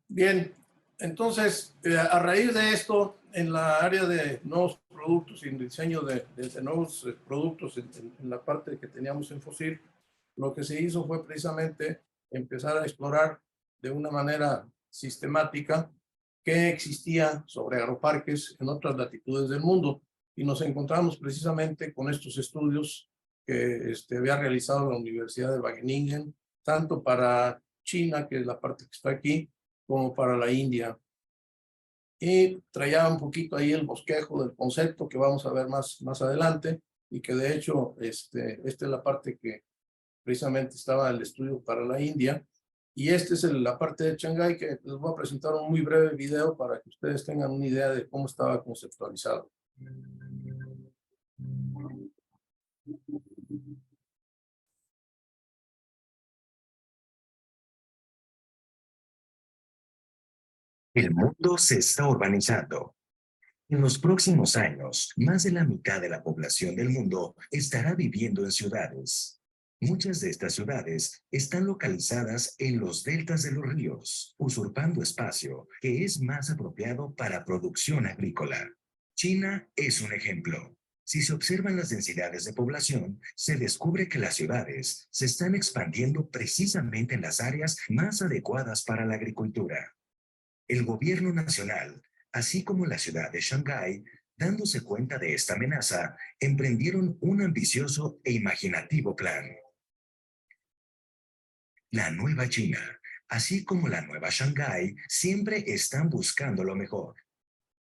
Bien, entonces, a raíz de esto, en la área de nuevos productos y en el diseño de nuevos productos en la parte que teníamos en FOSIR, lo que se hizo fue precisamente empezar a explorar de una manera sistemática qué existía sobre agroparques en otras latitudes del mundo. Y nos encontramos precisamente con estos estudios que había realizado la Universidad de Wageningen, tanto para China, que es la parte que está aquí, como para la India. Y traía un poquito ahí el bosquejo del concepto que vamos a ver más adelante, y que de hecho esta es la parte que precisamente estaba en el estudio para la India, y esta es la parte de Shanghái, que les voy a presentar un muy breve video para que ustedes tengan una idea de cómo estaba conceptualizado. El mundo se está urbanizando. En los próximos años, más de la mitad de la población del mundo estará viviendo en ciudades. Muchas de estas ciudades están localizadas en los deltas de los ríos, usurpando espacio que es más apropiado para producción agrícola. China es un ejemplo. Si se observan las densidades de población, se descubre que las ciudades se están expandiendo precisamente en las áreas más adecuadas para la agricultura. El gobierno nacional, así como la ciudad de Shanghái, dándose cuenta de esta amenaza, emprendieron un ambicioso e imaginativo plan. La nueva China, así como la nueva Shanghái, siempre están buscando lo mejor.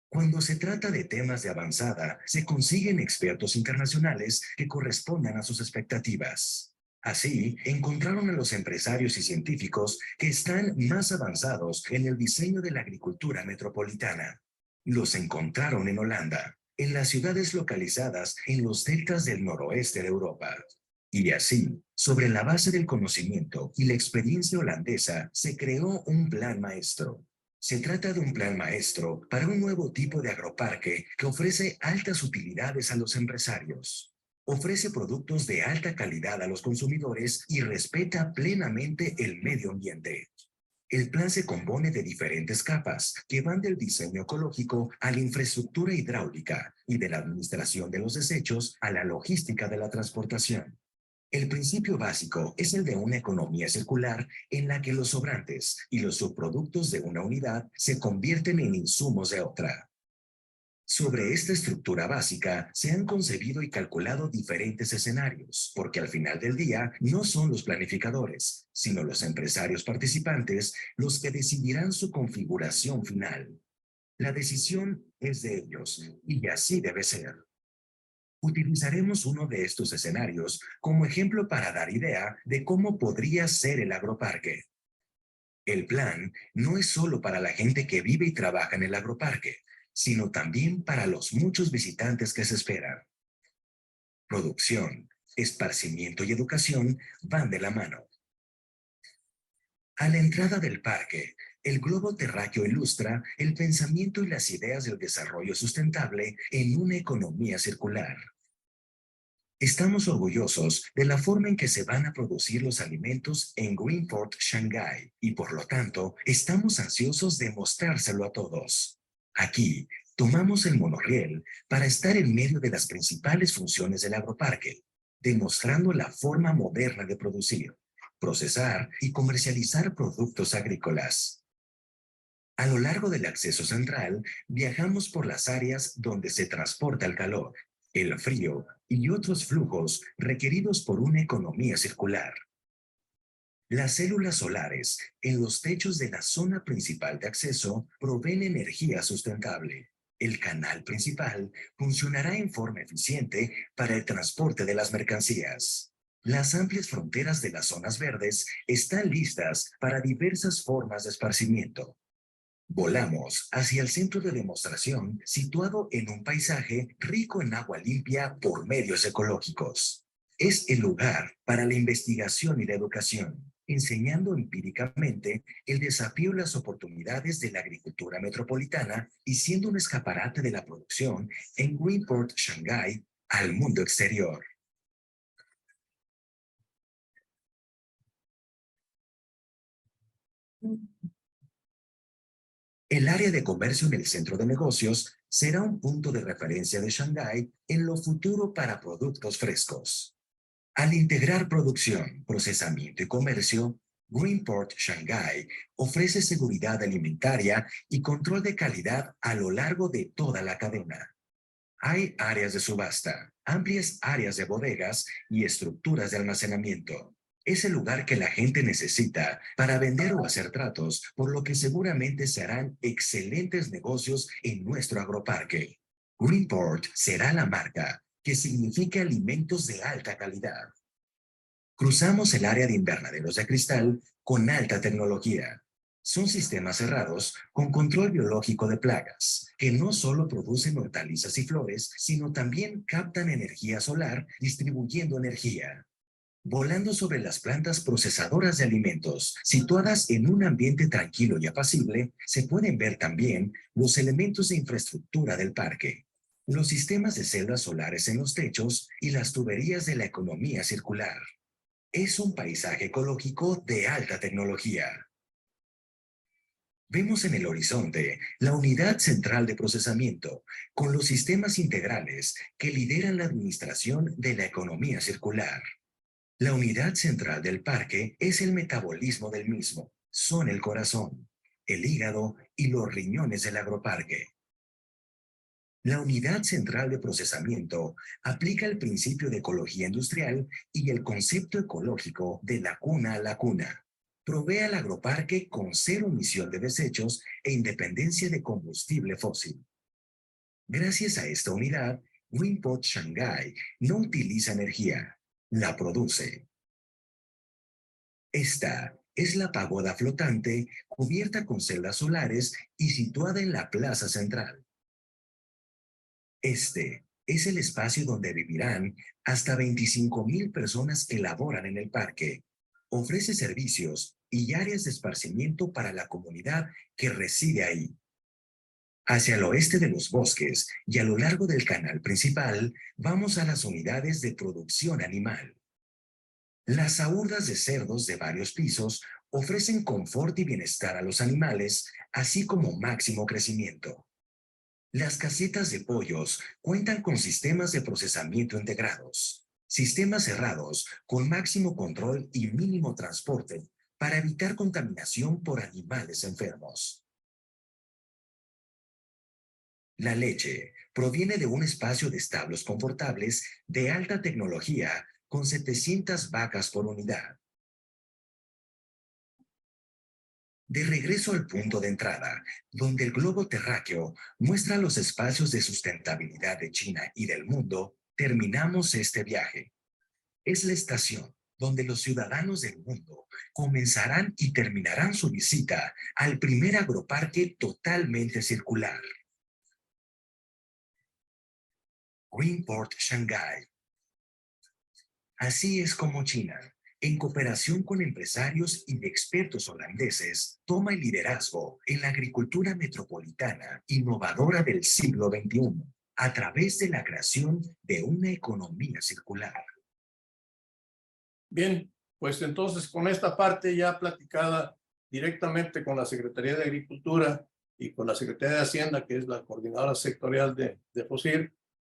Cuando se trata de temas de avanzada, se consiguen expertos internacionales que correspondan a sus expectativas. Así, encontraron a los empresarios y científicos que están más avanzados en el diseño de la agricultura metropolitana. Los encontraron en Holanda, en las ciudades localizadas en los deltas del noroeste de Europa. Y así, sobre la base del conocimiento y la experiencia holandesa, se creó un plan maestro. Se trata de un plan maestro para un nuevo tipo de agroparque que ofrece altas utilidades a los empresarios. Ofrece productos de alta calidad a los consumidores y respeta plenamente el medio ambiente. El plan se compone de diferentes capas que van del diseño ecológico a la infraestructura hidráulica y de la administración de los desechos a la logística de la transportación. El principio básico es el de una economía circular en la que los sobrantes y los subproductos de una unidad se convierten en insumos de otra. Sobre esta estructura básica se han concebido y calculado diferentes escenarios, porque al final del día no son los planificadores, sino los empresarios participantes los que decidirán su configuración final. La decisión es de ellos, y así debe ser. Utilizaremos uno de estos escenarios como ejemplo para dar idea de cómo podría ser el agroparque. El plan no es solo para la gente que vive y trabaja en el agroparque, sino también para los muchos visitantes que se esperan. Producción, esparcimiento y educación van de la mano. A la entrada del parque, el globo terráqueo ilustra el pensamiento y las ideas del desarrollo sustentable en una economía circular. Estamos orgullosos de la forma en que se van a producir los alimentos en Greenport, Shanghái, y por lo tanto, estamos ansiosos de mostrárselo a todos. Aquí, tomamos el monorriel para estar en medio de las principales funciones del agroparque, demostrando la forma moderna de producir, procesar y comercializar productos agrícolas. A lo largo del acceso central, viajamos por las áreas donde se transporta el calor, el frío y otros flujos requeridos por una economía circular. Las células solares en los techos de la zona principal de acceso proveen energía sustentable. El canal principal funcionará en forma eficiente para el transporte de las mercancías. Las amplias fronteras de las zonas verdes están listas para diversas formas de esparcimiento. Volamos hacia el centro de demostración situado en un paisaje rico en agua limpia por medios ecológicos. Es el lugar para la investigación y la educación, enseñando empíricamente el desafío y las oportunidades de la agricultura metropolitana y siendo un escaparate de la producción en Greenport, Shanghái, al mundo exterior. El área de comercio en el centro de negocios será un punto de referencia de Shanghái en lo futuro para productos frescos. Al integrar producción, procesamiento y comercio, Greenport Shanghái ofrece seguridad alimentaria y control de calidad a lo largo de toda la cadena. Hay áreas de subasta, amplias áreas de bodegas y estructuras de almacenamiento. Es el lugar que la gente necesita para vender o hacer tratos, por lo que seguramente se harán excelentes negocios en nuestro agroparque. Greenport será la marca que significa alimentos de alta calidad. Cruzamos el área de invernaderos de cristal con alta tecnología. Son sistemas cerrados con control biológico de plagas, que no solo producen hortalizas y flores, sino también captan energía solar distribuyendo energía. Volando sobre las plantas procesadoras de alimentos, situadas en un ambiente tranquilo y apacible, se pueden ver también los elementos de infraestructura del parque, los sistemas de celdas solares en los techos y las tuberías de la economía circular. Es un paisaje ecológico de alta tecnología. Vemos en el horizonte la unidad central de procesamiento, con los sistemas integrales que lideran la administración de la economía circular. La unidad central del parque es el metabolismo del mismo. Son el corazón, el hígado y los riñones del agroparque. La unidad central de procesamiento aplica el principio de ecología industrial y el concepto ecológico de la cuna a la cuna. Provee al agroparque con cero emisión de desechos e independencia de combustible fósil. Gracias a esta unidad, Greenport Shanghái no utiliza energía, la produce. Esta es la pagoda flotante cubierta con celdas solares y situada en la plaza central. Este es el espacio donde vivirán hasta 25,000 personas que laboran en el parque. Ofrece servicios y áreas de esparcimiento para la comunidad que reside ahí. Hacia el oeste de los bosques y a lo largo del canal principal, vamos a las unidades de producción animal. Las aúrdas de cerdos de varios pisos ofrecen confort y bienestar a los animales, así como máximo crecimiento. Las casetas de pollos cuentan con sistemas de procesamiento integrados, sistemas cerrados con máximo control y mínimo transporte para evitar contaminación por animales enfermos. La leche proviene de un espacio de establos confortables de alta tecnología con 700 vacas por unidad. De regreso al punto de entrada, donde el globo terráqueo muestra los espacios de sustentabilidad de China y del mundo, terminamos este viaje. Es la estación donde los ciudadanos del mundo comenzarán y terminarán su visita al primer agroparque totalmente circular. Greenport Shanghái. Así es como China, en cooperación con empresarios y expertos holandeses, toma el liderazgo en la agricultura metropolitana innovadora del siglo XXI, a través de la creación de una economía circular. Bien, pues entonces con esta parte ya platicada directamente con la Secretaría de Agricultura y con la Secretaría de Hacienda, que es la coordinadora sectorial de FOSIR,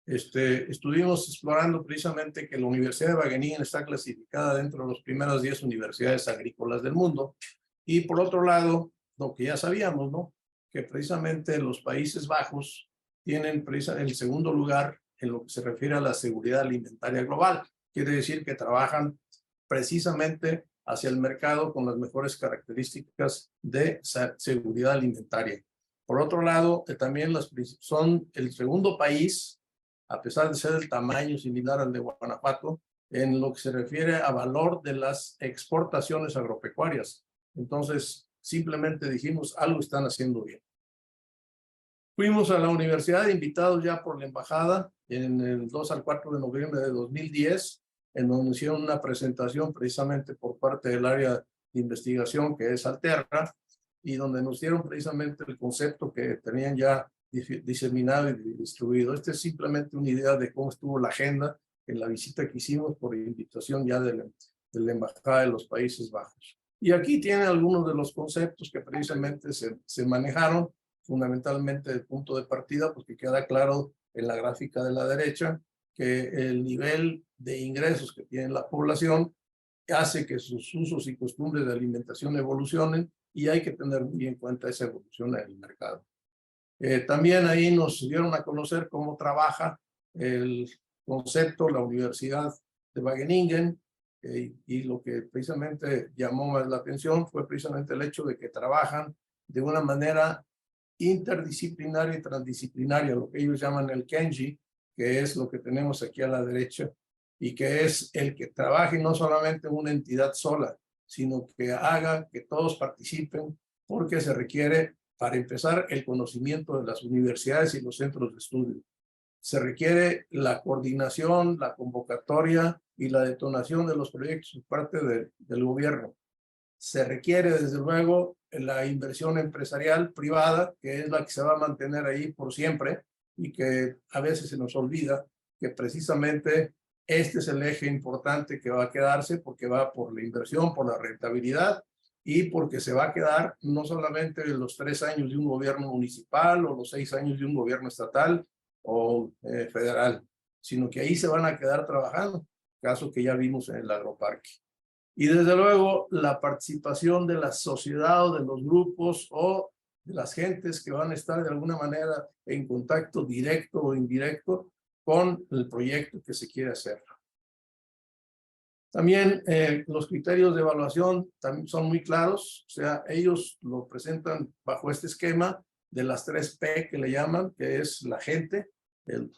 estuvimos explorando precisamente que la Universidad de Wageningen está clasificada dentro de las primeras 10 universidades agrícolas del mundo. Y por otro lado, lo que ya sabíamos, ¿no? Que precisamente los Países Bajos tienen el segundo lugar en lo que se refiere a la seguridad alimentaria global. Quiere decir que trabajan precisamente hacia el mercado con las mejores características de seguridad alimentaria. Por otro lado, también son el segundo país, a pesar de ser el tamaño similar al de Guanajuato, en lo que se refiere a valor de las exportaciones agropecuarias. Entonces, simplemente dijimos, algo están haciendo bien. Fuimos a la universidad invitados ya por la embajada en el 2 al 4 de noviembre de 2010, en donde hicieron una presentación precisamente por parte del área de investigación que es Alterra, y donde nos dieron precisamente el concepto que tenían ya diseminado y distribuido. Esta es simplemente una idea de cómo estuvo la agenda en la visita que hicimos por invitación ya de la Embajada de los Países Bajos. Y aquí tienen algunos de los conceptos que precisamente se manejaron, fundamentalmente el punto de partida, porque queda claro en la gráfica de la derecha que el nivel de ingresos que tiene la población hace que sus usos y costumbres de alimentación evolucionen, y hay que tener muy en cuenta esa evolución en el mercado. También ahí nos dieron a conocer cómo trabaja el concepto la Universidad de Wageningen, y lo que precisamente llamó más la atención fue precisamente el hecho de que trabajan de una manera interdisciplinaria y transdisciplinaria, lo que ellos llaman el KENJI, que es lo que tenemos aquí a la derecha, y que es el que trabaje no solamente en una entidad sola, sino que haga que todos participen, porque se requiere, para empezar, el conocimiento de las universidades y los centros de estudio. Se requiere la coordinación, la convocatoria y la detonación de los proyectos por parte del gobierno. Se requiere, desde luego, la inversión empresarial privada, que es la que se va a mantener ahí por siempre, y que a veces se nos olvida que precisamente este es el eje importante que va a quedarse, porque va por la inversión, por la rentabilidad, y porque se va a quedar no solamente los 3 años de un gobierno municipal o los 6 años de un gobierno estatal o federal, sino que ahí se van a quedar trabajando, caso que ya vimos en el agroparque. Y desde luego la participación de la sociedad o de los grupos o de las gentes que van a estar de alguna manera en contacto directo o indirecto con el proyecto que se quiere hacer. También los criterios de evaluación también son muy claros, o sea, ellos lo presentan bajo este esquema de las 3 P que le llaman, que es la gente, el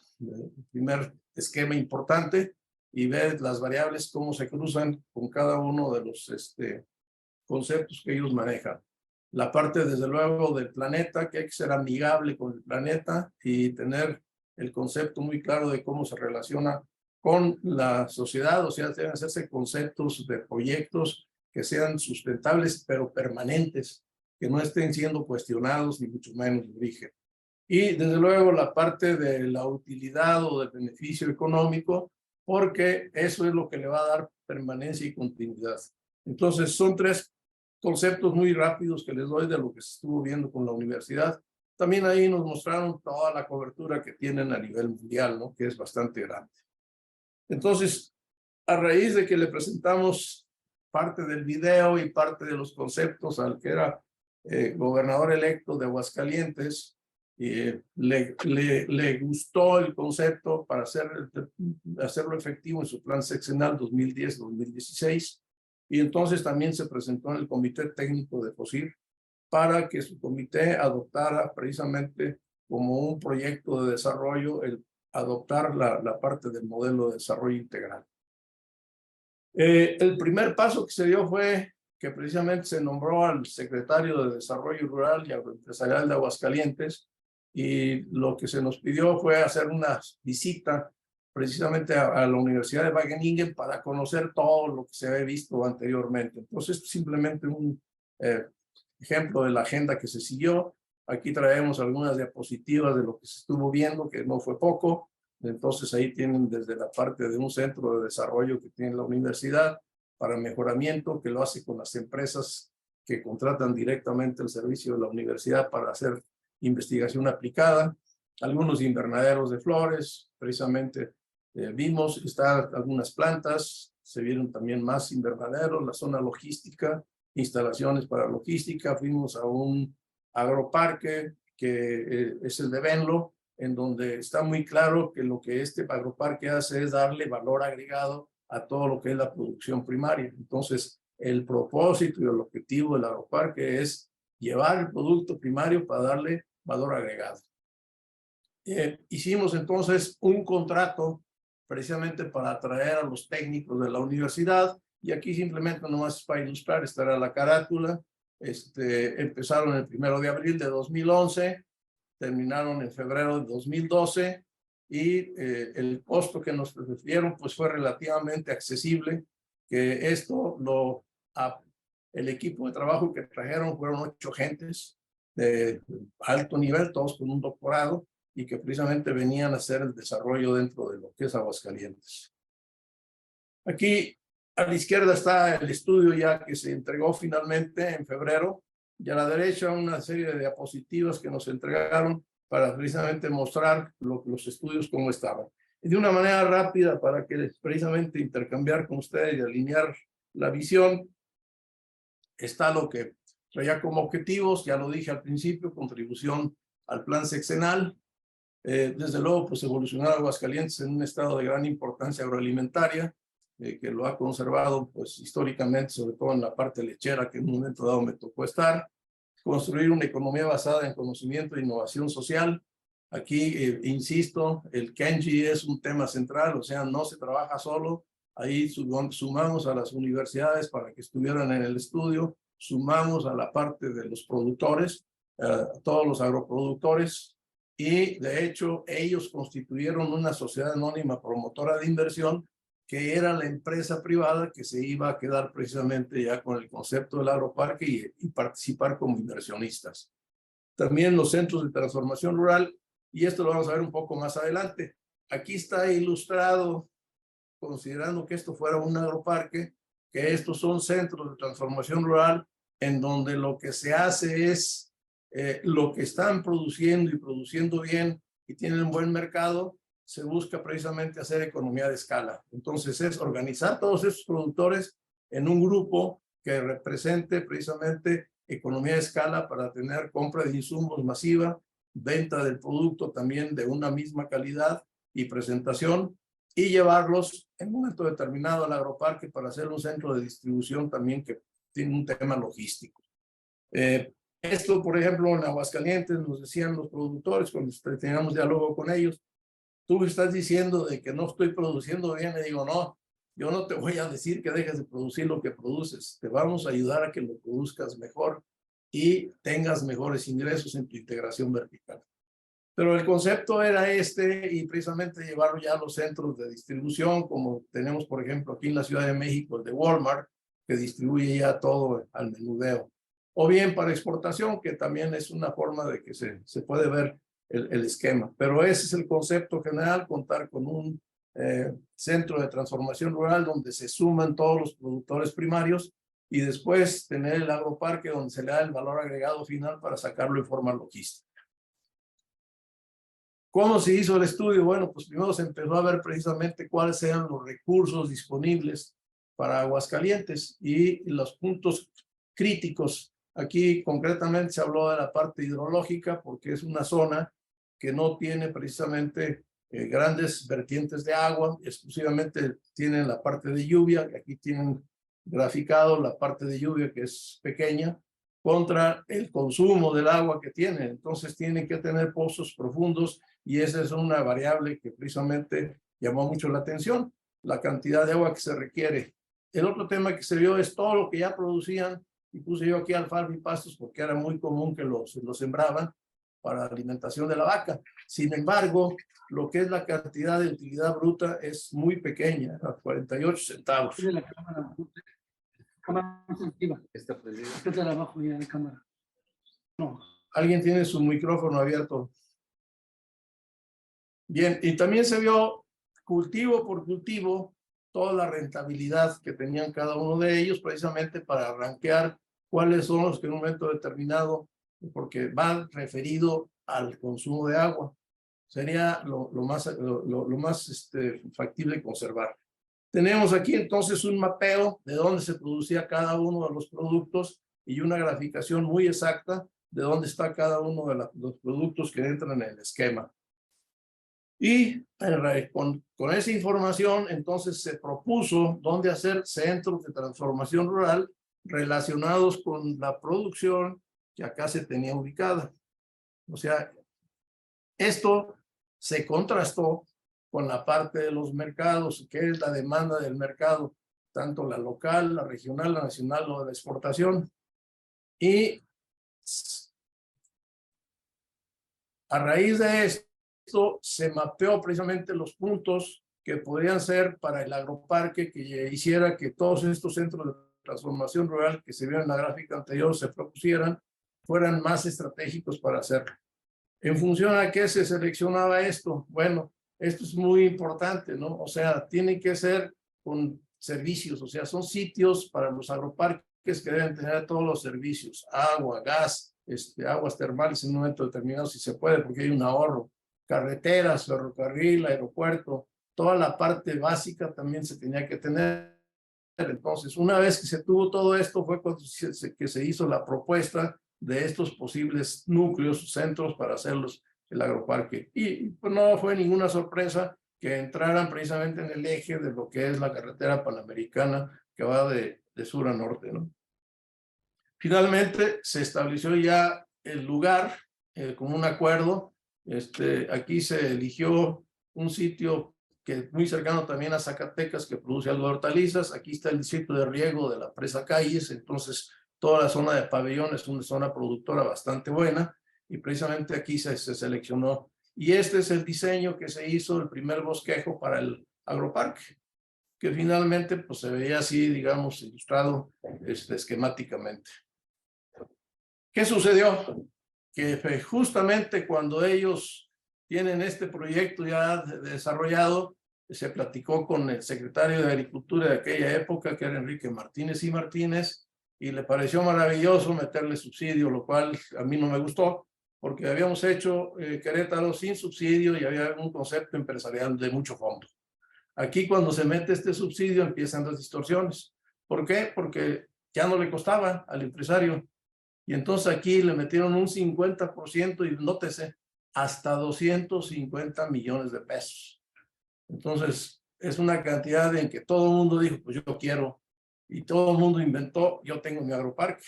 primer esquema importante, y ver las variables cómo se cruzan con cada uno de los conceptos que ellos manejan. La parte, desde luego, del planeta, que hay que ser amigable con el planeta y tener el concepto muy claro de cómo se relaciona con la sociedad, o sea, deben hacerse conceptos de proyectos que sean sustentables, pero permanentes, que no estén siendo cuestionados, ni mucho menos de origen. Y, desde luego, la parte de la utilidad o del beneficio económico, porque eso es lo que le va a dar permanencia y continuidad. Entonces, son 3 conceptos muy rápidos que les doy de lo que se estuvo viendo con la universidad. También ahí nos mostraron toda la cobertura que tienen a nivel mundial, ¿no? Que es bastante grande. Entonces, a raíz de que le presentamos parte del video y parte de los conceptos al que era gobernador electo de Aguascalientes, le gustó el concepto para hacerlo efectivo en su plan sexenal 2010-2016, y entonces también se presentó en el Comité Técnico de FOSIR para que su comité adoptara precisamente como un proyecto de desarrollo el adoptar la parte del modelo de desarrollo integral. El primer paso que se dio fue que precisamente se nombró al secretario de Desarrollo Rural y Agroempresarial de Aguascalientes, y lo que se nos pidió fue hacer una visita precisamente a la Universidad de Wageningen para conocer todo lo que se había visto anteriormente. Entonces, simplemente un ejemplo de la agenda que se siguió. Aquí traemos algunas diapositivas de lo que se estuvo viendo, que no fue poco. Entonces, ahí tienen desde la parte de un centro de desarrollo que tiene la universidad para mejoramiento, que lo hace con las empresas que contratan directamente el servicio de la universidad para hacer investigación aplicada, algunos invernaderos de flores, precisamente vimos, están algunas plantas, se vieron también más invernaderos, la zona logística, instalaciones para logística, fuimos a un agroparque que es el de Venlo, en donde está muy claro que lo que este agroparque hace es darle valor agregado a todo lo que es la producción primaria. Entonces, el propósito y el objetivo del agroparque es llevar el producto primario para darle valor agregado. Hicimos entonces un contrato precisamente para atraer a los técnicos de la universidad, y aquí simplemente nomás para ilustrar, esta era la carátula. Empezaron el 1 de abril de 2011, terminaron en febrero de 2012, y el costo que nos refirieron pues fue relativamente accesible, que esto el equipo de trabajo que trajeron fueron 8 gentes de alto nivel, todos con un doctorado, y que precisamente venían a hacer el desarrollo dentro de lo que es Aguascalientes. Aquí a la izquierda está el estudio ya que se entregó finalmente en febrero, y a la derecha una serie de diapositivas que nos entregaron para precisamente mostrar los estudios cómo estaban. Y de una manera rápida para que precisamente intercambiar con ustedes y alinear la visión, está lo que traía como objetivos, ya lo dije al principio, contribución al plan sexenal. Desde luego, pues evolucionar Aguascalientes en un estado de gran importancia agroalimentaria, que lo ha conservado pues históricamente, sobre todo en la parte lechera, que en un momento dado me tocó estar. Construir una economía basada en conocimiento e innovación social. Aquí, insisto, el Kenji es un tema central, o sea, no se trabaja solo. Ahí sumamos a las universidades para que estuvieran en el estudio, sumamos a la parte de los productores, todos los agroproductores, y de hecho ellos constituyeron una sociedad anónima promotora de inversión, que era la empresa privada que se iba a quedar precisamente ya con el concepto del agroparque y participar como inversionistas. También los centros de transformación rural, y esto lo vamos a ver un poco más adelante. Aquí está ilustrado, considerando que esto fuera un agroparque, que estos son centros de transformación rural en donde lo que se hace es lo que están produciendo y produciendo bien y tienen un buen mercado, se busca precisamente hacer economía de escala. Entonces es organizar todos esos productores en un grupo que represente precisamente economía de escala para tener compra de insumos masiva, venta del producto también de una misma calidad y presentación, y llevarlos en un momento determinado al agroparque para hacer un centro de distribución también que tiene un tema logístico. Esto, por ejemplo, en Aguascalientes nos decían los productores cuando teníamos diálogo con ellos: tú me estás diciendo de que no estoy produciendo bien. Le digo, no, yo no te voy a decir que dejes de producir lo que produces, te vamos a ayudar a que lo produzcas mejor y tengas mejores ingresos en tu integración vertical. Pero el concepto era y precisamente llevarlo ya a los centros de distribución, como tenemos, por ejemplo, aquí en la Ciudad de México, el de Walmart, que distribuye ya todo al menudeo. O bien para exportación, que también es una forma de que se puede ver el esquema. Pero ese es el concepto general: contar con un centro de transformación rural donde se suman todos los productores primarios, y después tener el agroparque donde se le da el valor agregado final para sacarlo en forma logística. ¿Cómo se hizo el estudio? Bueno, pues primero se empezó a ver precisamente cuáles eran los recursos disponibles para Aguascalientes y los puntos críticos. Aquí concretamente se habló de la parte hidrológica, porque es una zona que no tiene precisamente grandes vertientes de agua, exclusivamente tienen la parte de lluvia. Aquí tienen graficado la parte de lluvia, que es pequeña, contra el consumo del agua que tienen. Entonces tienen que tener pozos profundos, y esa es una variable que precisamente llamó mucho la atención, la cantidad de agua que se requiere. El otro tema que se vio es todo lo que ya producían, y puse yo aquí alfalfa y pastos porque era muy común que los sembraban para alimentación de la vaca. Sin embargo, lo que es la cantidad de utilidad bruta es muy pequeña, a 48 centavos. La cámara activa. Está prendida. Está abajo ya de cámara. No. Alguien tiene su micrófono abierto. Bien, y también se vio cultivo por cultivo toda la rentabilidad que tenían cada uno de ellos, precisamente para rankear cuáles son los que en un momento determinado, porque van referido al consumo de agua, sería lo más factible conservar. Tenemos aquí entonces un mapeo de dónde se producía cada uno de los productos y una graficación muy exacta de dónde está cada uno de los productos que entran en el esquema. Y con esa información, entonces se propuso dónde hacer centros de transformación rural relacionados con la producción que acá se tenía ubicada. O sea, esto se contrastó con la parte de los mercados, que es la demanda del mercado, tanto la local, la regional, la nacional o de la exportación. Y a raíz de esto se mapeó precisamente los puntos que podrían ser para el agroparque que hiciera que todos estos centros de transformación rural que se vieron en la gráfica anterior se propusieran, fueran más estratégicos para hacerlo. ¿En función a qué se seleccionaba esto? Bueno, esto es muy importante, ¿no? O sea, tienen que ser con servicios, o sea, son sitios para los agroparques que deben tener todos los servicios, agua, gas, aguas termales en un momento determinado si se puede, porque hay un ahorro, carreteras, ferrocarril, aeropuerto, toda la parte básica también se tenía que tener. Entonces, una vez que se tuvo todo esto, fue cuando se hizo la propuesta de estos posibles núcleos, centros para hacerlos el agroparque. Y pues no fue ninguna sorpresa que entraran precisamente en el eje de lo que es la carretera panamericana que va de sur a norte, ¿no? Finalmente se estableció ya el lugar con un acuerdo. Aquí se eligió un sitio que es muy cercano también a Zacatecas, que produce algo de hortalizas. Aquí está el distrito de riego de la presa Calles, entonces toda la zona de Pabellón es una zona productora bastante buena y precisamente aquí se seleccionó. Y este es el diseño que se hizo, el primer bosquejo para el agroparque, que finalmente pues se veía así, digamos, ilustrado esquemáticamente. ¿Qué sucedió? Que justamente cuando ellos tienen este proyecto ya desarrollado, se platicó con el secretario de Agricultura de aquella época, que era Enrique Martínez y Martínez, y le pareció maravilloso meterle subsidio, lo cual a mí no me gustó, porque habíamos hecho Querétaro sin subsidio y había un concepto empresarial de mucho fondo. Aquí cuando se mete este subsidio empiezan las distorsiones. ¿Por qué? Porque ya no le costaba al empresario. Y entonces aquí le metieron un 50% y nótese, hasta 250 millones de pesos. Entonces es una cantidad en que todo el mundo dijo, pues yo quiero. Y todo el mundo inventó, yo tengo mi agroparque.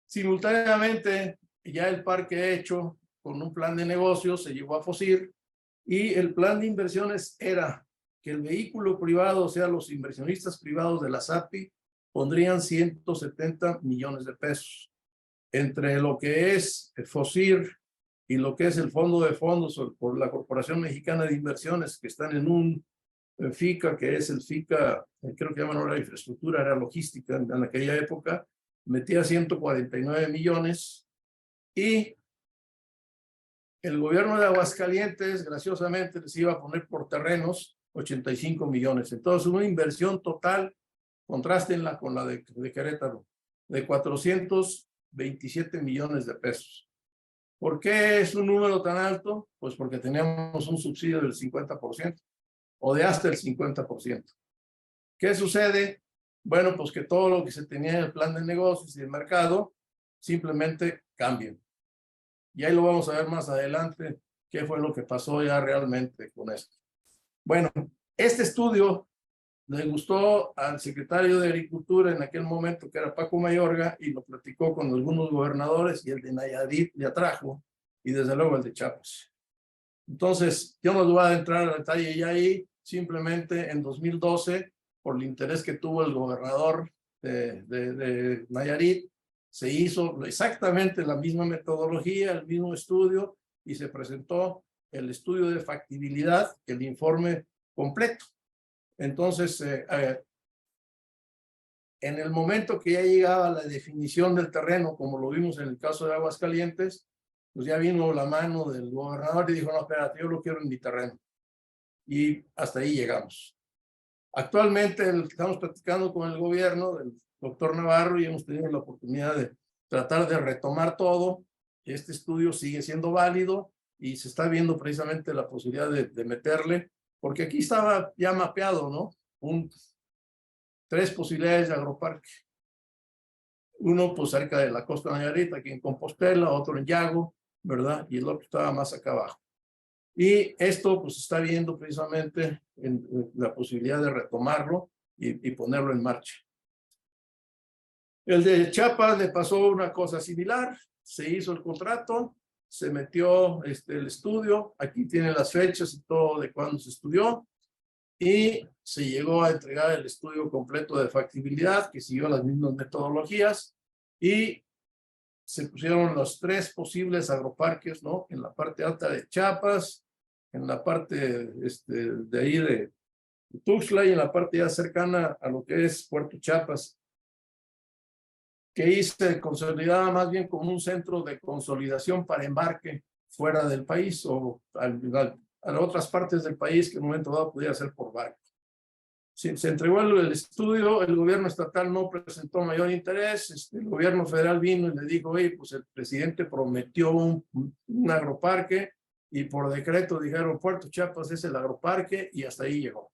Simultáneamente, ya el parque hecho con un plan de negocios se llevó a FOSIR y el plan de inversiones era que el vehículo privado, o sea, los inversionistas privados de la SAPI, pondrían 170 millones de pesos. Entre lo que es FOSIR y lo que es el Fondo de Fondos por la Corporación Mexicana de Inversiones, que están en un FICA, que es el FICA, creo que llaman ahora infraestructura, era logística en aquella época, metía 149 millones y el gobierno de Aguascalientes, graciosamente, les iba a poner por terrenos 85 millones. Entonces, una inversión total, contrástenla con la de Querétaro, de 427 millones de pesos. ¿Por qué es un número tan alto? Pues porque teníamos un subsidio del 50% o de hasta el 50%. ¿Qué sucede? Bueno, pues que todo lo que se tenía en el plan de negocios y el mercado simplemente cambia. Y ahí lo vamos a ver más adelante, qué fue lo que pasó ya realmente con esto. Bueno, este estudio le gustó al secretario de Agricultura en aquel momento, que era Paco Mayorga, y lo platicó con algunos gobernadores, y el de Nayarit le atrajo, y desde luego el de Chiapas. Entonces, yo no voy a entrar al detalle ya ahí, simplemente en 2012, por el interés que tuvo el gobernador de Nayarit, se hizo exactamente la misma metodología, el mismo estudio, y se presentó el estudio de factibilidad, el informe completo. Entonces, en el momento que ya llegaba la definición del terreno, como lo vimos en el caso de Aguascalientes, pues ya vino la mano del gobernador y dijo, no, espérate, yo lo quiero en mi terreno. Y hasta ahí llegamos. Actualmente estamos platicando con el gobierno del doctor Navarro y hemos tenido la oportunidad de tratar de retomar todo. Este estudio sigue siendo válido y se está viendo precisamente la posibilidad de meterle, porque aquí estaba ya mapeado, ¿no? 3 posibilidades de agroparque. Uno, pues cerca de la costa de Nayarit, aquí en Compostela, otro en Yago, ¿verdad? Y el otro estaba más acá abajo. Y esto pues está viendo precisamente en la posibilidad de retomarlo y ponerlo en marcha. El de Chiapas le pasó una cosa similar, se hizo el contrato, se metió el estudio, aquí tiene las fechas y todo de cuándo se estudió, y se llegó a entregar el estudio completo de factibilidad, que siguió las mismas metodologías, y se pusieron los 3 posibles agroparques, ¿no? En la parte alta de Chiapas, en la parte de ahí de Tuxtla y en la parte ya cercana a lo que es Puerto Chiapas, que ahí se consolidaba más bien como un centro de consolidación para embarque fuera del país o a otras partes del país que en un momento dado podía ser por barco. Se entregó el estudio, el gobierno estatal no presentó mayor interés, el gobierno federal vino y le dijo, oye, pues el presidente prometió un agroparque y por decreto dijeron Puerto Chiapas es el agroparque y hasta ahí llegó.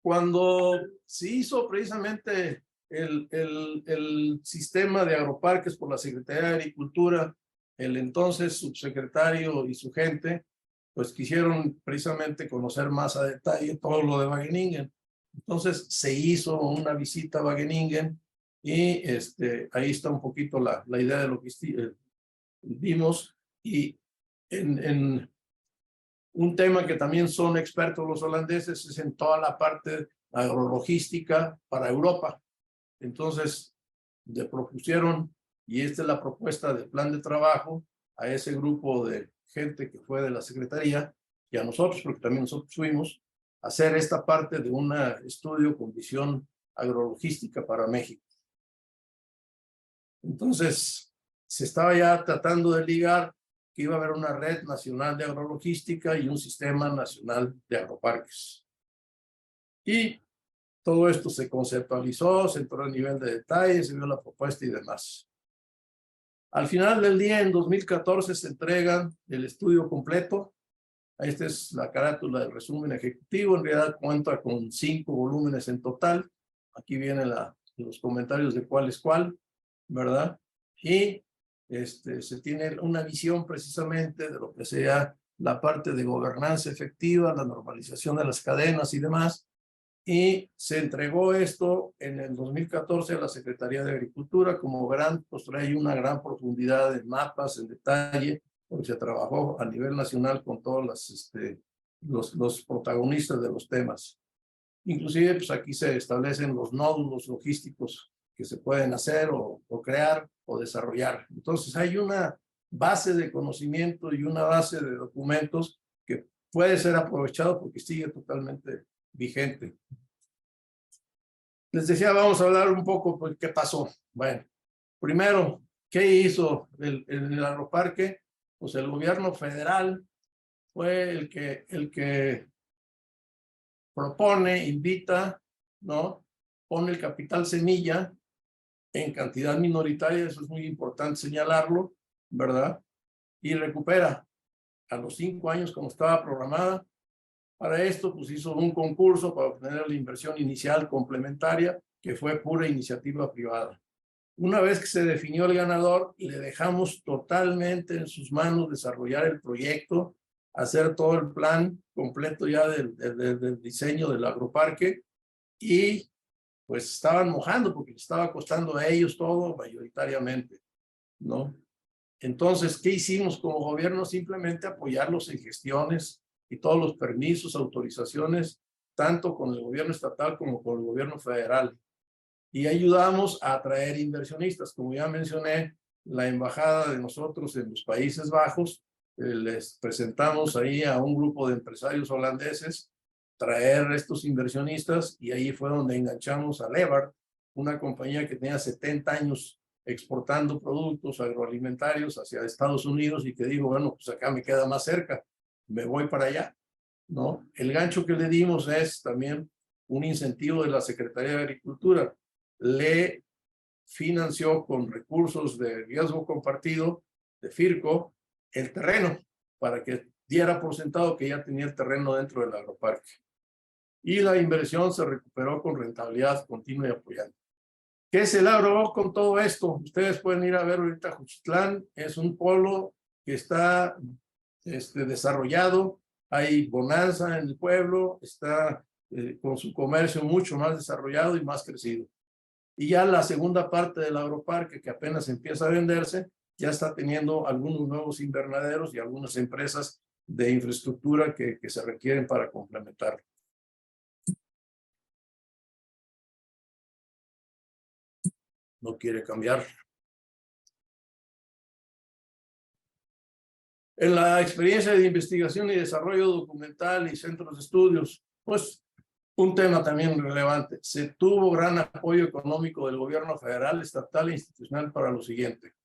Cuando se hizo precisamente el sistema de agroparques por la Secretaría de Agricultura, el entonces subsecretario y su gente, pues quisieron precisamente conocer más a detalle todo lo de Wageningen. Entonces se hizo una visita a Wageningen y ahí está un poquito la idea de lo que vimos. Y en un tema que también son expertos los holandeses es en toda la parte agrologística para Europa. Entonces, le propusieron, y esta es la propuesta del plan de trabajo, a ese grupo de gente que fue de la Secretaría, y a nosotros, porque también nosotros fuimos, a hacer esta parte de un estudio con visión agrologística para México. Entonces, se estaba ya tratando de ligar que iba a haber una red nacional de agrologística y un sistema nacional de agroparques. Y todo esto se conceptualizó, se entró a nivel de detalle, se vio la propuesta y demás. Al final del día, en 2014, se entrega el estudio completo. Esta es la carátula del resumen ejecutivo. En realidad cuenta con 5 volúmenes en total. Aquí vienen los comentarios de cuál es cuál, ¿verdad? Y se tiene una visión precisamente de lo que sea la parte de gobernanza efectiva, la normalización de las cadenas y demás. Y se entregó esto en el 2014 a la Secretaría de Agricultura. Como verán, pues trae una gran profundidad de mapas en detalle, porque se trabajó a nivel nacional con todos los protagonistas de los temas. Inclusive, pues aquí se establecen los nódulos logísticos que se pueden hacer o crear o desarrollar. Entonces, hay una base de conocimiento y una base de documentos que puede ser aprovechado porque sigue totalmente vigente. Les decía, vamos a hablar un poco de qué pasó. Bueno, primero, ¿qué hizo el agroparque? Pues el gobierno federal fue el que propone, invita, ¿no? Pone el capital semilla en cantidad minoritaria, eso es muy importante señalarlo, ¿verdad? Y recupera a los 5 años como estaba programada. Para esto, pues hizo un concurso para obtener la inversión inicial complementaria, que fue pura iniciativa privada. Una vez que se definió el ganador, le dejamos totalmente en sus manos desarrollar el proyecto, hacer todo el plan completo ya del diseño del agroparque, y pues estaban mojando porque estaba costando a ellos todo mayoritariamente, ¿no? Entonces, ¿qué hicimos como gobierno? Simplemente apoyarlos en gestiones y todos los permisos, autorizaciones, tanto con el gobierno estatal como con el gobierno federal. Y ayudamos a atraer inversionistas. Como ya mencioné, la embajada de nosotros en los Países Bajos, les presentamos ahí a un grupo de empresarios holandeses, traer estos inversionistas, y ahí fue donde enganchamos a Levard, una compañía que tenía 70 años exportando productos agroalimentarios hacia Estados Unidos, y que digo, bueno, pues acá me queda más cerca, me voy para allá, ¿no? El gancho que le dimos es también un incentivo de la Secretaría de Agricultura. Le financió con recursos de riesgo compartido de FIRCO el terreno para que diera por sentado que ya tenía el terreno dentro del agroparque. Y la inversión se recuperó con rentabilidad continua y apoyante. ¿Qué se logró con todo esto? Ustedes pueden ir a ver ahorita Juchtlán, es un polo que está desarrollado, hay bonanza en el pueblo, está con su comercio mucho más desarrollado y más crecido. Y ya la segunda parte del agroparque, que apenas empieza a venderse, ya está teniendo algunos nuevos invernaderos y algunas empresas de infraestructura que se requieren para complementar. No quiere cambiar. En la experiencia de investigación y desarrollo documental y centros de estudios, pues un tema también relevante. Se tuvo gran apoyo económico del gobierno federal, estatal e institucional para lo siguiente: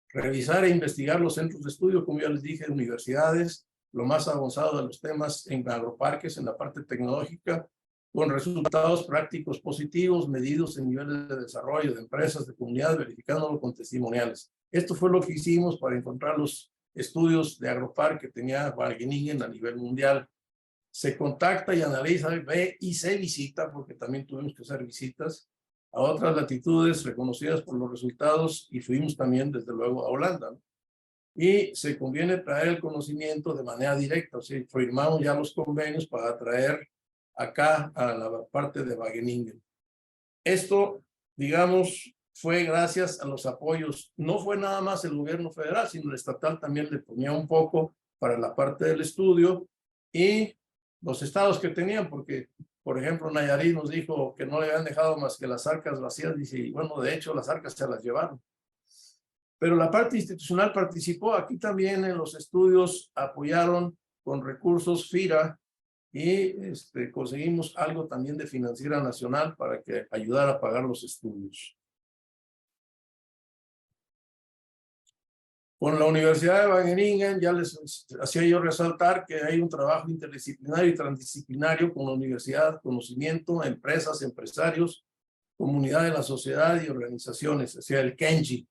revisar e investigar los centros de estudio, como ya les dije, de universidades, lo más avanzado de los temas en agroparques, en la parte tecnológica, con resultados prácticos positivos, medidos en niveles de desarrollo de empresas, de comunidad, verificándolo con testimoniales. Esto fue lo que hicimos para encontrar los estudios de agroparque que tenía Wageningen a nivel mundial. Se contacta y analiza, ve y se visita, porque también tuvimos que hacer visitas a otras latitudes reconocidas por los resultados, y fuimos también, desde luego, a Holanda, ¿no? Y se conviene traer el conocimiento de manera directa, o sea, firmamos ya los convenios para traer acá a la parte de Wageningen. Esto, digamos, fue gracias a los apoyos. No fue nada más el gobierno federal, sino el estatal también le ponía un poco para la parte del estudio, y los estados que tenían, porque, por ejemplo, Nayarit nos dijo que no le habían dejado más que las arcas vacías. Dice, y bueno, de hecho, las arcas se las llevaron. Pero la parte institucional participó. Aquí también en los estudios apoyaron con recursos FIRA, y conseguimos algo también de Financiera Nacional para que ayudara a pagar los estudios. Con la Universidad de Wageningen ya les hacía yo resaltar que hay un trabajo interdisciplinario y transdisciplinario con la universidad, conocimiento, empresas, empresarios, comunidad de la sociedad y organizaciones, o sea, el KENJI.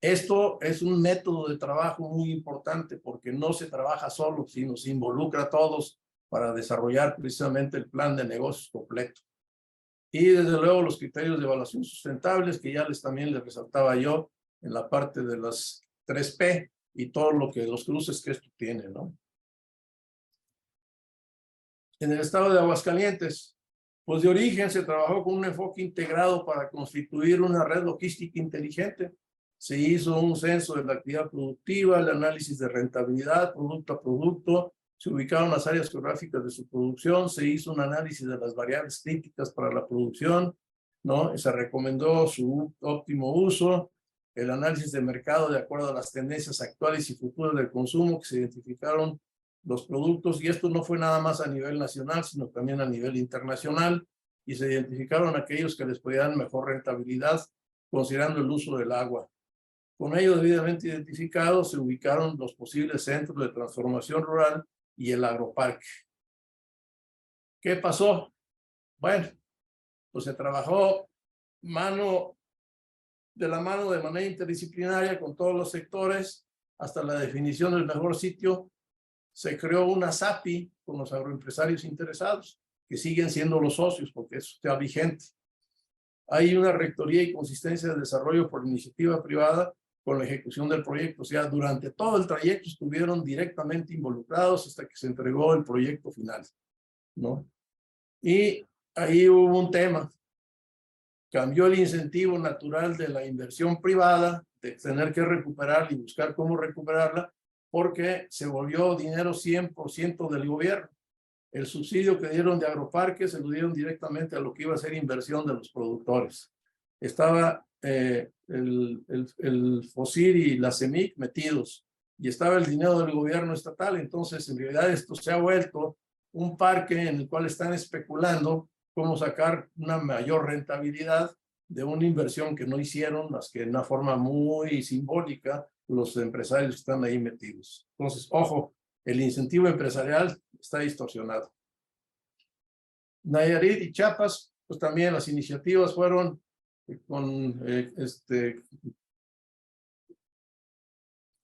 Esto es un método de trabajo muy importante porque no se trabaja solo, sino se involucra a todos para desarrollar precisamente el plan de negocios completo. Y desde luego los criterios de evaluación sustentables, que ya también les resaltaba yo en la parte de las 3P y todo lo que los cruces que esto tiene, ¿no? En el estado de Aguascalientes, pues de origen se trabajó con un enfoque integrado para constituir una red logística inteligente. Se hizo un censo de la actividad productiva, el análisis de rentabilidad, producto a producto, se ubicaron las áreas geográficas de su producción, se hizo un análisis de las variables críticas para la producción, ¿no? Se recomendó su óptimo uso, el análisis de mercado de acuerdo a las tendencias actuales y futuras del consumo, que se identificaron los productos, y esto no fue nada más a nivel nacional, sino también a nivel internacional, y se identificaron aquellos que les podían mejor rentabilidad, considerando el uso del agua. Con ello debidamente identificados, se ubicaron los posibles centros de transformación rural y el agroparque. ¿Qué pasó? Bueno, pues se trabajó de la mano de manera interdisciplinaria con todos los sectores hasta la definición del mejor sitio. Se creó una SAPI con los agroempresarios interesados, que siguen siendo los socios porque eso está vigente. Hay una rectoría y consistencia de desarrollo por iniciativa privada con la ejecución del proyecto. O sea, durante todo el trayecto estuvieron directamente involucrados hasta que se entregó el proyecto final, ¿no? Y ahí hubo un tema. Cambió el incentivo natural de la inversión privada, de tener que recuperar y buscar cómo recuperarla, porque se volvió dinero 100% del gobierno. El subsidio que dieron de agroparques se lo dieron directamente a lo que iba a ser inversión de los productores. Estaba el FOSIR y la CEMIC metidos, y estaba el dinero del gobierno estatal. Entonces, en realidad, esto se ha vuelto un parque en el cual están especulando cómo sacar una mayor rentabilidad de una inversión que no hicieron, más que de una forma muy simbólica los empresarios que están ahí metidos. Entonces, ojo, el incentivo empresarial está distorsionado. Nayarit y Chiapas, pues también las iniciativas fueron con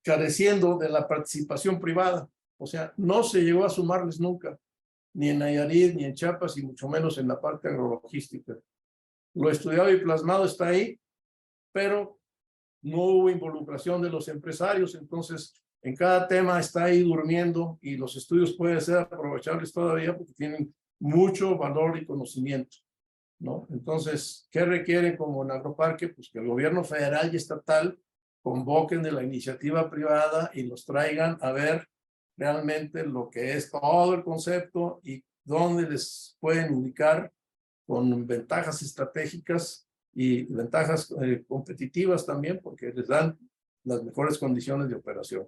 careciendo de la participación privada. O sea, no se llegó a sumarles nunca, ni en Nayarit, ni en Chiapas, y mucho menos en la parte agrologística. Lo estudiado y plasmado está ahí, pero no hubo involucración de los empresarios, entonces en cada tema está ahí durmiendo y los estudios pueden ser aprovechables todavía porque tienen mucho valor y conocimiento, ¿no? Entonces, ¿qué requiere como en Agroparque? Pues que el gobierno federal y estatal convoquen de la iniciativa privada y los traigan a ver realmente lo que es todo el concepto y dónde les pueden ubicar con ventajas estratégicas y ventajas competitivas también, porque les dan las mejores condiciones de operación.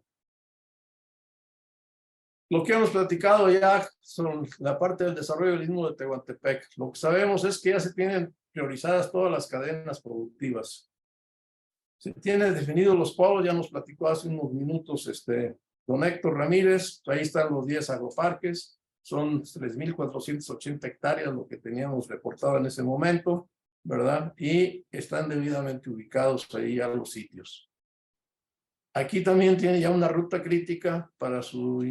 Lo que hemos platicado ya son la parte del desarrollo del Istmo de Tehuantepec. Lo que sabemos es que ya se tienen priorizadas todas las cadenas productivas. Se tienen definidos los polos, ya nos platicó hace unos minutos don Héctor Ramírez, ahí están los 10 agroparques, son 3,480 hectáreas lo que teníamos reportado en ese momento, ¿verdad? Y están debidamente ubicados ahí a los sitios. Aquí también tiene ya una ruta crítica para su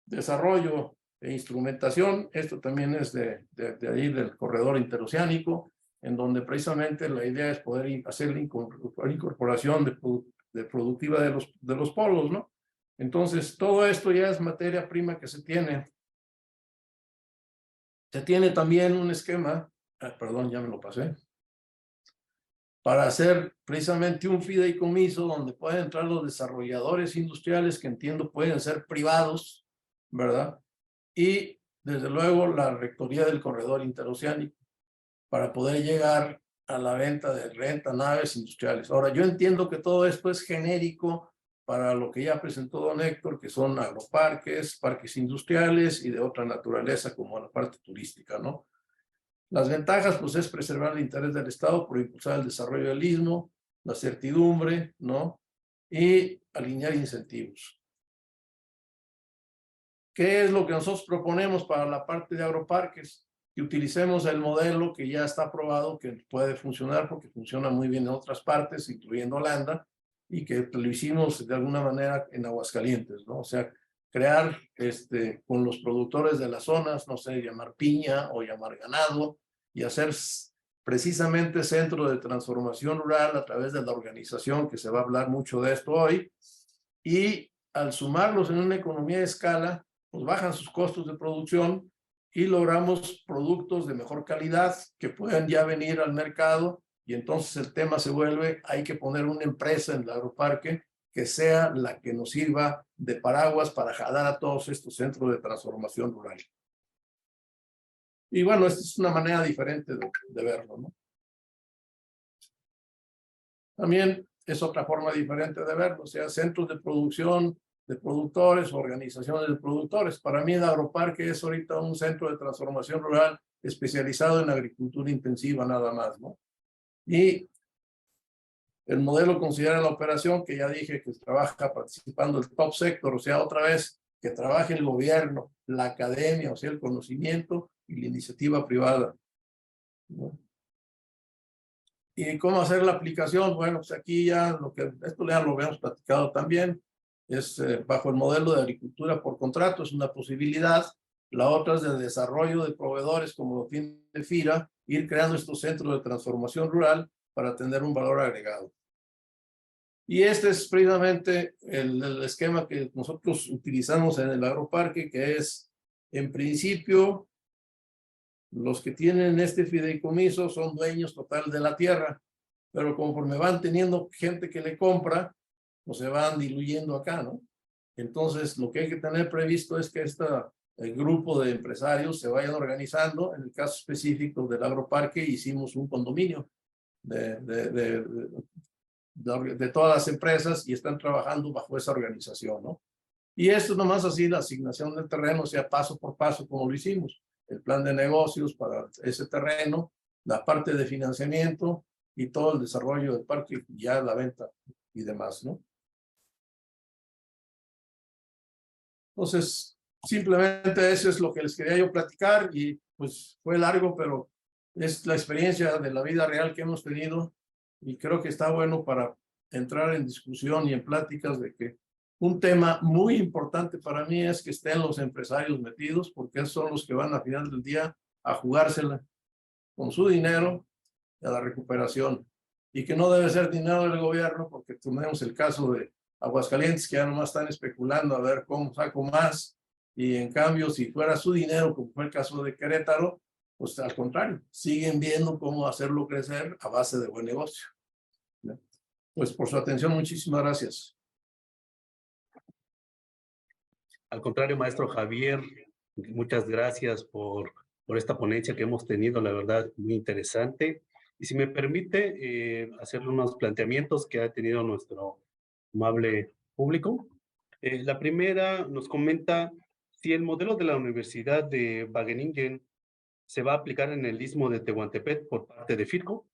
desarrollo e instrumentación. Esto también es de ahí del corredor interoceánico, en donde precisamente la idea es poder hacer la incorporación de productiva de los polos, ¿no? Entonces, todo esto ya es materia prima que se tiene. Se tiene también un esquema, perdón, ya me lo pasé, para hacer precisamente un fideicomiso donde pueden entrar los desarrolladores industriales que entiendo pueden ser privados, ¿verdad? Y desde luego la rectoría del corredor interoceánico para poder llegar a la venta de renta naves industriales. Ahora, yo entiendo que todo esto es genérico para lo que ya presentó don Héctor, que son agroparques, parques industriales y de otra naturaleza como la parte turística, ¿no? Las ventajas, pues, es preservar el interés del Estado por impulsar el desarrollo del istmo, la certidumbre, ¿no? Y alinear incentivos. ¿Qué es lo que nosotros proponemos para la parte de agroparques? Que utilicemos el modelo que ya está aprobado, que puede funcionar porque funciona muy bien en otras partes, incluyendo Holanda, y que lo hicimos de alguna manera en Aguascalientes, ¿no? O sea, crear con los productores de las zonas, no sé, llamar piña o llamar ganado, y hacer precisamente centro de transformación rural a través de la organización, que se va a hablar mucho de esto hoy, y al sumarlos en una economía de escala, pues bajan sus costos de producción y logramos productos de mejor calidad que puedan ya venir al mercado, y entonces el tema se vuelve, hay que poner una empresa en el agroparque que sea la que nos sirva de paraguas para jalar a todos estos centros de transformación rural. Y bueno, esta es una manera diferente de verlo, ¿no? También es otra forma diferente de verlo, o sea, centros de producción de productores, organizaciones de productores. Para mí el agroparque es ahorita un centro de transformación rural especializado en agricultura intensiva nada más, ¿no? Y el modelo considera la operación, que ya dije que trabaja participando el top sector, o sea, otra vez que trabaje el gobierno, la academia, o sea, el conocimiento y la iniciativa privada, ¿no? ¿Y cómo hacer la aplicación? Bueno, pues aquí ya esto ya lo habíamos platicado también, es bajo el modelo de agricultura por contrato, es una posibilidad. La otra es de desarrollo de proveedores, como lo tiene FIRA, ir creando estos centros de transformación rural para tener un valor agregado. Y este es precisamente el esquema que nosotros utilizamos en el agroparque, que es, en principio, los que tienen este fideicomiso son dueños total de la tierra, pero conforme van teniendo gente que le compra, pues se van diluyendo acá, ¿no? Entonces, lo que hay que tener previsto es que el grupo de empresarios se vayan organizando. En el caso específico del agroparque, hicimos un condominio de todas las empresas y están trabajando bajo esa organización, ¿no? Y esto nomás así, la asignación del terreno, o sea, paso por paso, como lo hicimos. El plan de negocios para ese terreno, la parte de financiamiento y todo el desarrollo del parque, ya la venta y demás, ¿no? Entonces, simplemente eso es lo que les quería yo platicar, y pues fue largo, pero es la experiencia de la vida real que hemos tenido, y creo que está bueno para entrar en discusión y en pláticas de que un tema muy importante para mí es que estén los empresarios metidos, porque esos son los que van al final del día a jugársela con su dinero a la recuperación. y que no debe ser dinero del gobierno, porque tenemos el caso de Aguascalientes, que ya nomás están especulando a ver cómo saco más, y en cambio, si fuera su dinero, como fue el caso de Querétaro, pues al contrario, siguen viendo cómo hacerlo crecer a base de buen negocio. Pues por su atención, muchísimas gracias. Al contrario, maestro Javier, muchas gracias por esta ponencia que hemos tenido, la verdad, muy interesante. Y si me permite hacerle unos planteamientos que ha tenido nuestro amable público. La primera nos comenta si el modelo de la Universidad de Wageningen se va a aplicar en el Istmo de Tehuantepec por parte de FIRCO.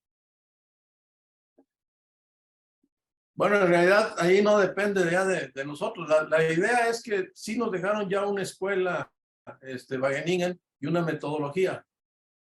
Bueno, en realidad ahí no depende ya de nosotros. La idea es que sí nos dejaron ya una escuela, Wageningen, y una metodología.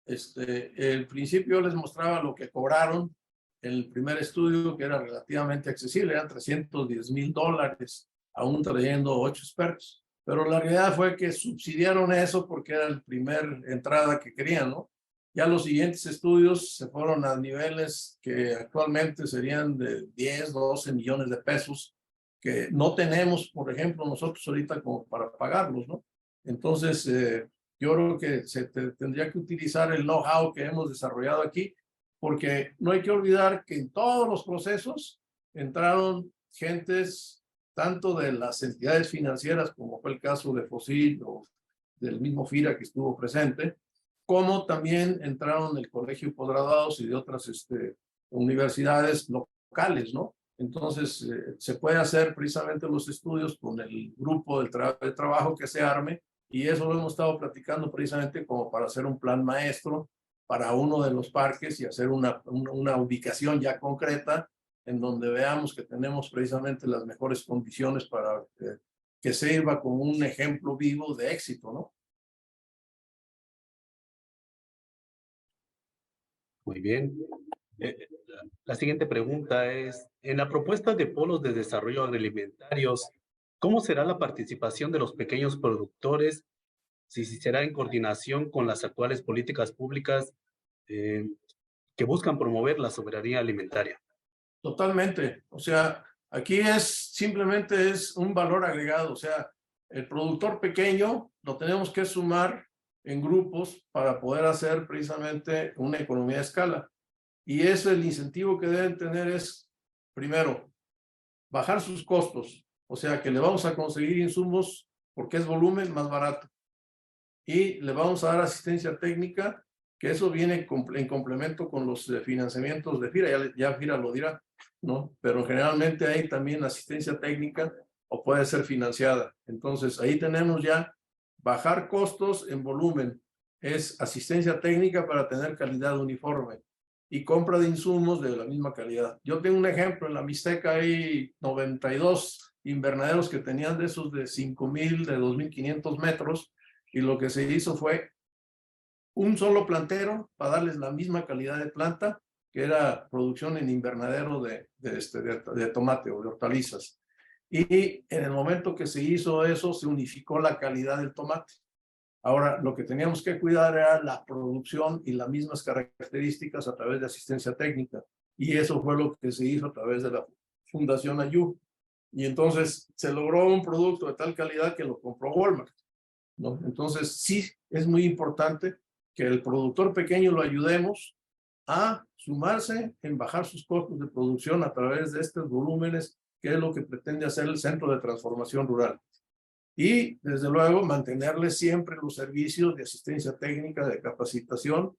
El principio les mostraba lo que cobraron en el primer estudio, que era relativamente accesible, eran $310,000, aún trayendo 8 expertos. Pero la realidad fue que subsidiaron eso porque era la primera entrada que querían, ¿no? Ya los siguientes estudios se fueron a niveles que actualmente serían de 10, 12 millones de pesos, que no tenemos, por ejemplo, nosotros ahorita como para pagarlos, ¿no? Entonces, yo creo que se tendría que utilizar el know-how que hemos desarrollado aquí, porque no hay que olvidar que en todos los procesos entraron gentes, tanto de las entidades financieras, como fue el caso de FOSIL o del mismo FIRA que estuvo presente, como también entraron el Colegio de Posgraduados y de otras universidades locales, ¿no? Entonces, se puede hacer precisamente los estudios con el grupo de trabajo que se arme, y eso lo hemos estado platicando precisamente como para hacer un plan maestro para uno de los parques y hacer una ubicación ya concreta en donde veamos que tenemos precisamente las mejores condiciones para que sirva como un ejemplo vivo de éxito, ¿no? Muy bien. La siguiente pregunta es, en la propuesta de polos de desarrollo agroalimentarios, ¿cómo será la participación de los pequeños productores? Si será en coordinación con las actuales políticas públicas que buscan promover la soberanía alimentaria. Totalmente. O sea, aquí simplemente es un valor agregado. O sea, el productor pequeño lo tenemos que sumar en grupos para poder hacer precisamente una economía de escala. Y eso, el incentivo que deben tener es, primero, bajar sus costos. O sea, que le vamos a conseguir insumos porque es volumen más barato. Y le vamos a dar asistencia técnica, que eso viene en complemento con los financiamientos de FIRA. Ya FIRA lo dirá, ¿no? Pero generalmente hay también asistencia técnica o puede ser financiada. Entonces, ahí tenemos ya bajar costos en volumen. Es asistencia técnica para tener calidad uniforme y compra de insumos de la misma calidad. Yo tengo un ejemplo, en la Mixteca hay 92 invernaderos que tenían de esos de 5,000, de 2,500 metros, y lo que se hizo fue un solo plantero para darles la misma calidad de planta, que era producción en invernadero de tomate o de hortalizas. Y en el momento que se hizo eso, se unificó la calidad del tomate. Ahora, lo que teníamos que cuidar era la producción y las mismas características a través de asistencia técnica. Y eso fue lo que se hizo a través de la Fundación Ayú. Y entonces se logró un producto de tal calidad que lo compró Walmart, ¿no? Entonces, sí, es muy importante que el productor pequeño lo ayudemos a sumarse en bajar sus costos de producción a través de estos volúmenes, que es lo que pretende hacer el Centro de Transformación Rural. Y, desde luego, mantenerle siempre los servicios de asistencia técnica, de capacitación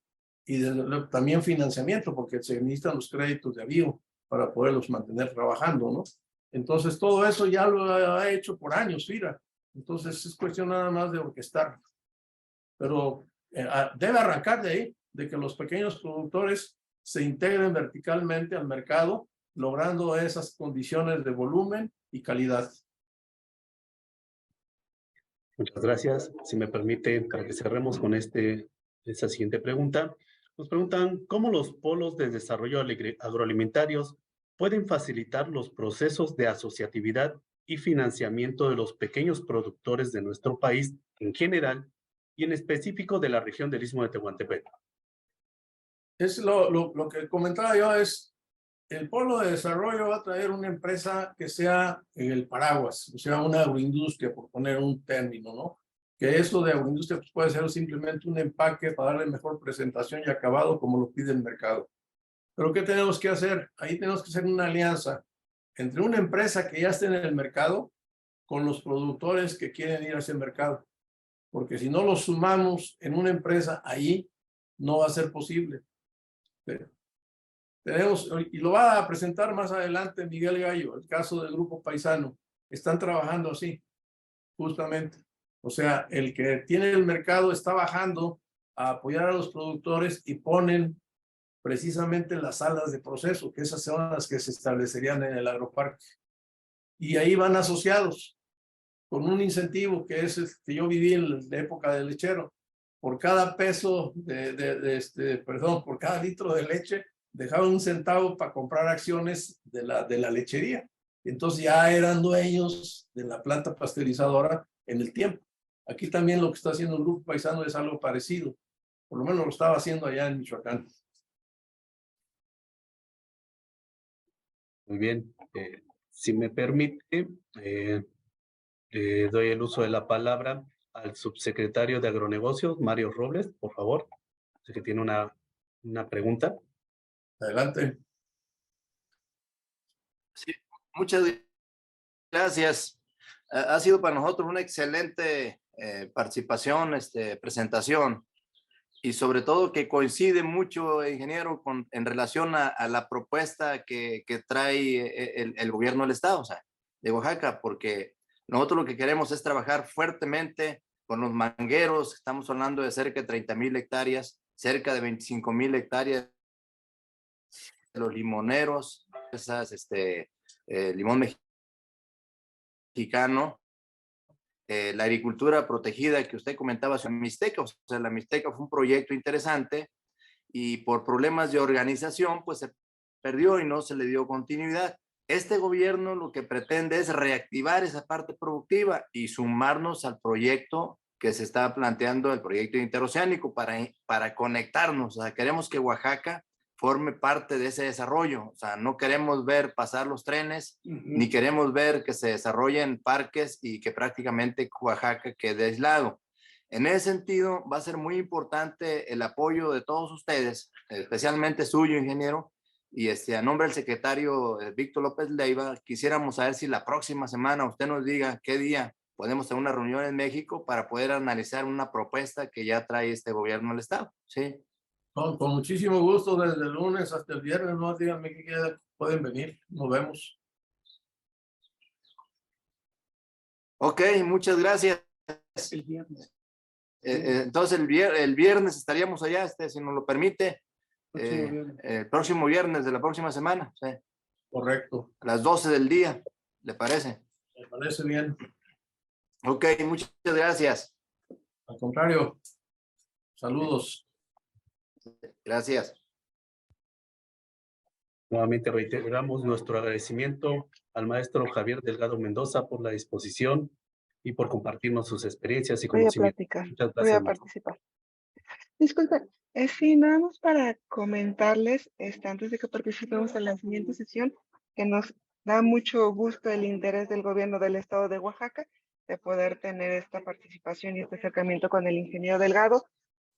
y también financiamiento, porque se necesitan los créditos de avío para poderlos mantener trabajando, ¿no? Entonces, todo eso ya lo ha hecho por años FIRA. Entonces, es cuestión nada más de orquestar. Pero debe arrancar de ahí, de que los pequeños productores se integren verticalmente al mercado, logrando esas condiciones de volumen y calidad. Muchas gracias. Si me permite, para que cerremos con esa siguiente pregunta, nos preguntan cómo los polos de desarrollo agroalimentarios pueden facilitar los procesos de asociatividad y financiamiento de los pequeños productores de nuestro país en general y en específico de la región del Istmo de Tehuantepec. Es lo que comentaba yo, es el polo de desarrollo va a traer una empresa que sea el paraguas, o sea, una agroindustria, por poner un término, ¿no? Que eso de agroindustria pues, puede ser simplemente un empaque para darle mejor presentación y acabado como lo pide el mercado. Pero ¿qué tenemos que hacer? Ahí tenemos que hacer una alianza entre una empresa que ya esté en el mercado con los productores que quieren ir a ese mercado. Porque si no los sumamos en una empresa, ahí no va a ser posible. Tenemos, y lo va a presentar más adelante Miguel Gallo, el caso del Grupo Paisano. Están trabajando así, justamente. O sea, el que tiene el mercado está bajando a apoyar a los productores y ponen precisamente las salas de proceso, que esas son las que se establecerían en el agroparque. Y ahí van asociados con un incentivo que es el que yo viví en la época del lechero. Por cada peso por cada litro de leche, dejaban un centavo para comprar acciones de la lechería. Entonces ya eran dueños de la planta pasteurizadora en el tiempo. Aquí también lo que está haciendo el Grupo Paisano es algo parecido. Por lo menos lo estaba haciendo allá en Michoacán. Muy bien. Si me permite, doy el uso de la palabra al subsecretario de Agronegocios, Mario Robles, por favor. Sé que tiene una pregunta. Adelante. Sí, muchas gracias. Ha sido para nosotros una excelente participación, presentación, y sobre todo que coincide mucho, ingeniero, en relación a la propuesta que trae el gobierno del Estado, o sea, de Oaxaca, porque nosotros lo que queremos es trabajar fuertemente con los mangueros. Estamos hablando de cerca de 30,000 hectáreas, cerca de 25,000 hectáreas de los limoneros, limón mexicano, la agricultura protegida que usted comentaba sobre Mixteca. O sea, la Mixteca fue un proyecto interesante y por problemas de organización pues se perdió y no se le dio continuidad. Este gobierno lo que pretende es reactivar esa parte productiva y sumarnos al proyecto que se está planteando, el proyecto interoceánico, para conectarnos. O sea, queremos que Oaxaca forme parte de ese desarrollo. O sea, no queremos ver pasar los trenes, ni queremos ver que se desarrollen parques y que prácticamente Oaxaca quede aislado. En ese sentido, va a ser muy importante el apoyo de todos ustedes, especialmente suyo, ingeniero, y a nombre del secretario Víctor López Leiva, quisiéramos saber si la próxima semana usted nos diga qué día podemos tener una reunión en México para poder analizar una propuesta que ya trae este gobierno del Estado. Sí. Con muchísimo gusto, desde el lunes hasta el viernes, no díganme que pueden venir, nos vemos. Ok, muchas gracias. El viernes. Entonces el viernes estaríamos allá, si nos lo permite, el próximo viernes de la próxima semana. Sí. Correcto. A las 12 del día, ¿le parece? Me parece bien. Ok, muchas gracias. Al contrario, saludos. Gracias. Nuevamente reiteramos nuestro agradecimiento al maestro Javier Delgado Mendoza por la disposición y por compartirnos sus experiencias y Voy a conocimientos. platicar, Muchas voy a gracias, maestro. participar. Disculpen, sí, nada más para comentarles, antes de que participemos en la siguiente sesión, que nos da mucho gusto el interés del gobierno del estado de Oaxaca de poder tener esta participación y este acercamiento con el ingeniero Delgado.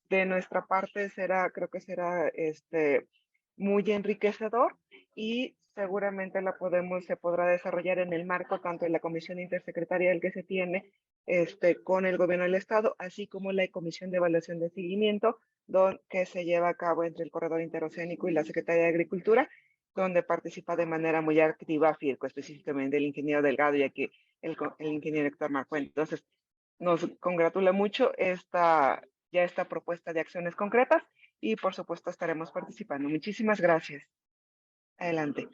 De nuestra parte creo que será muy enriquecedor y seguramente se podrá desarrollar en el marco tanto de la comisión intersecretarial que se tiene con el gobierno del estado, así como la comisión de evaluación de seguimiento que se lleva a cabo entre el corredor interoceánico y la Secretaría de Agricultura, donde participa de manera muy activa FIRCO, específicamente el ingeniero Delgado y aquí el ingeniero Héctor Marco. Entonces, nos congratula mucho esta propuesta de acciones concretas y por supuesto estaremos participando. Muchísimas gracias. Adelante.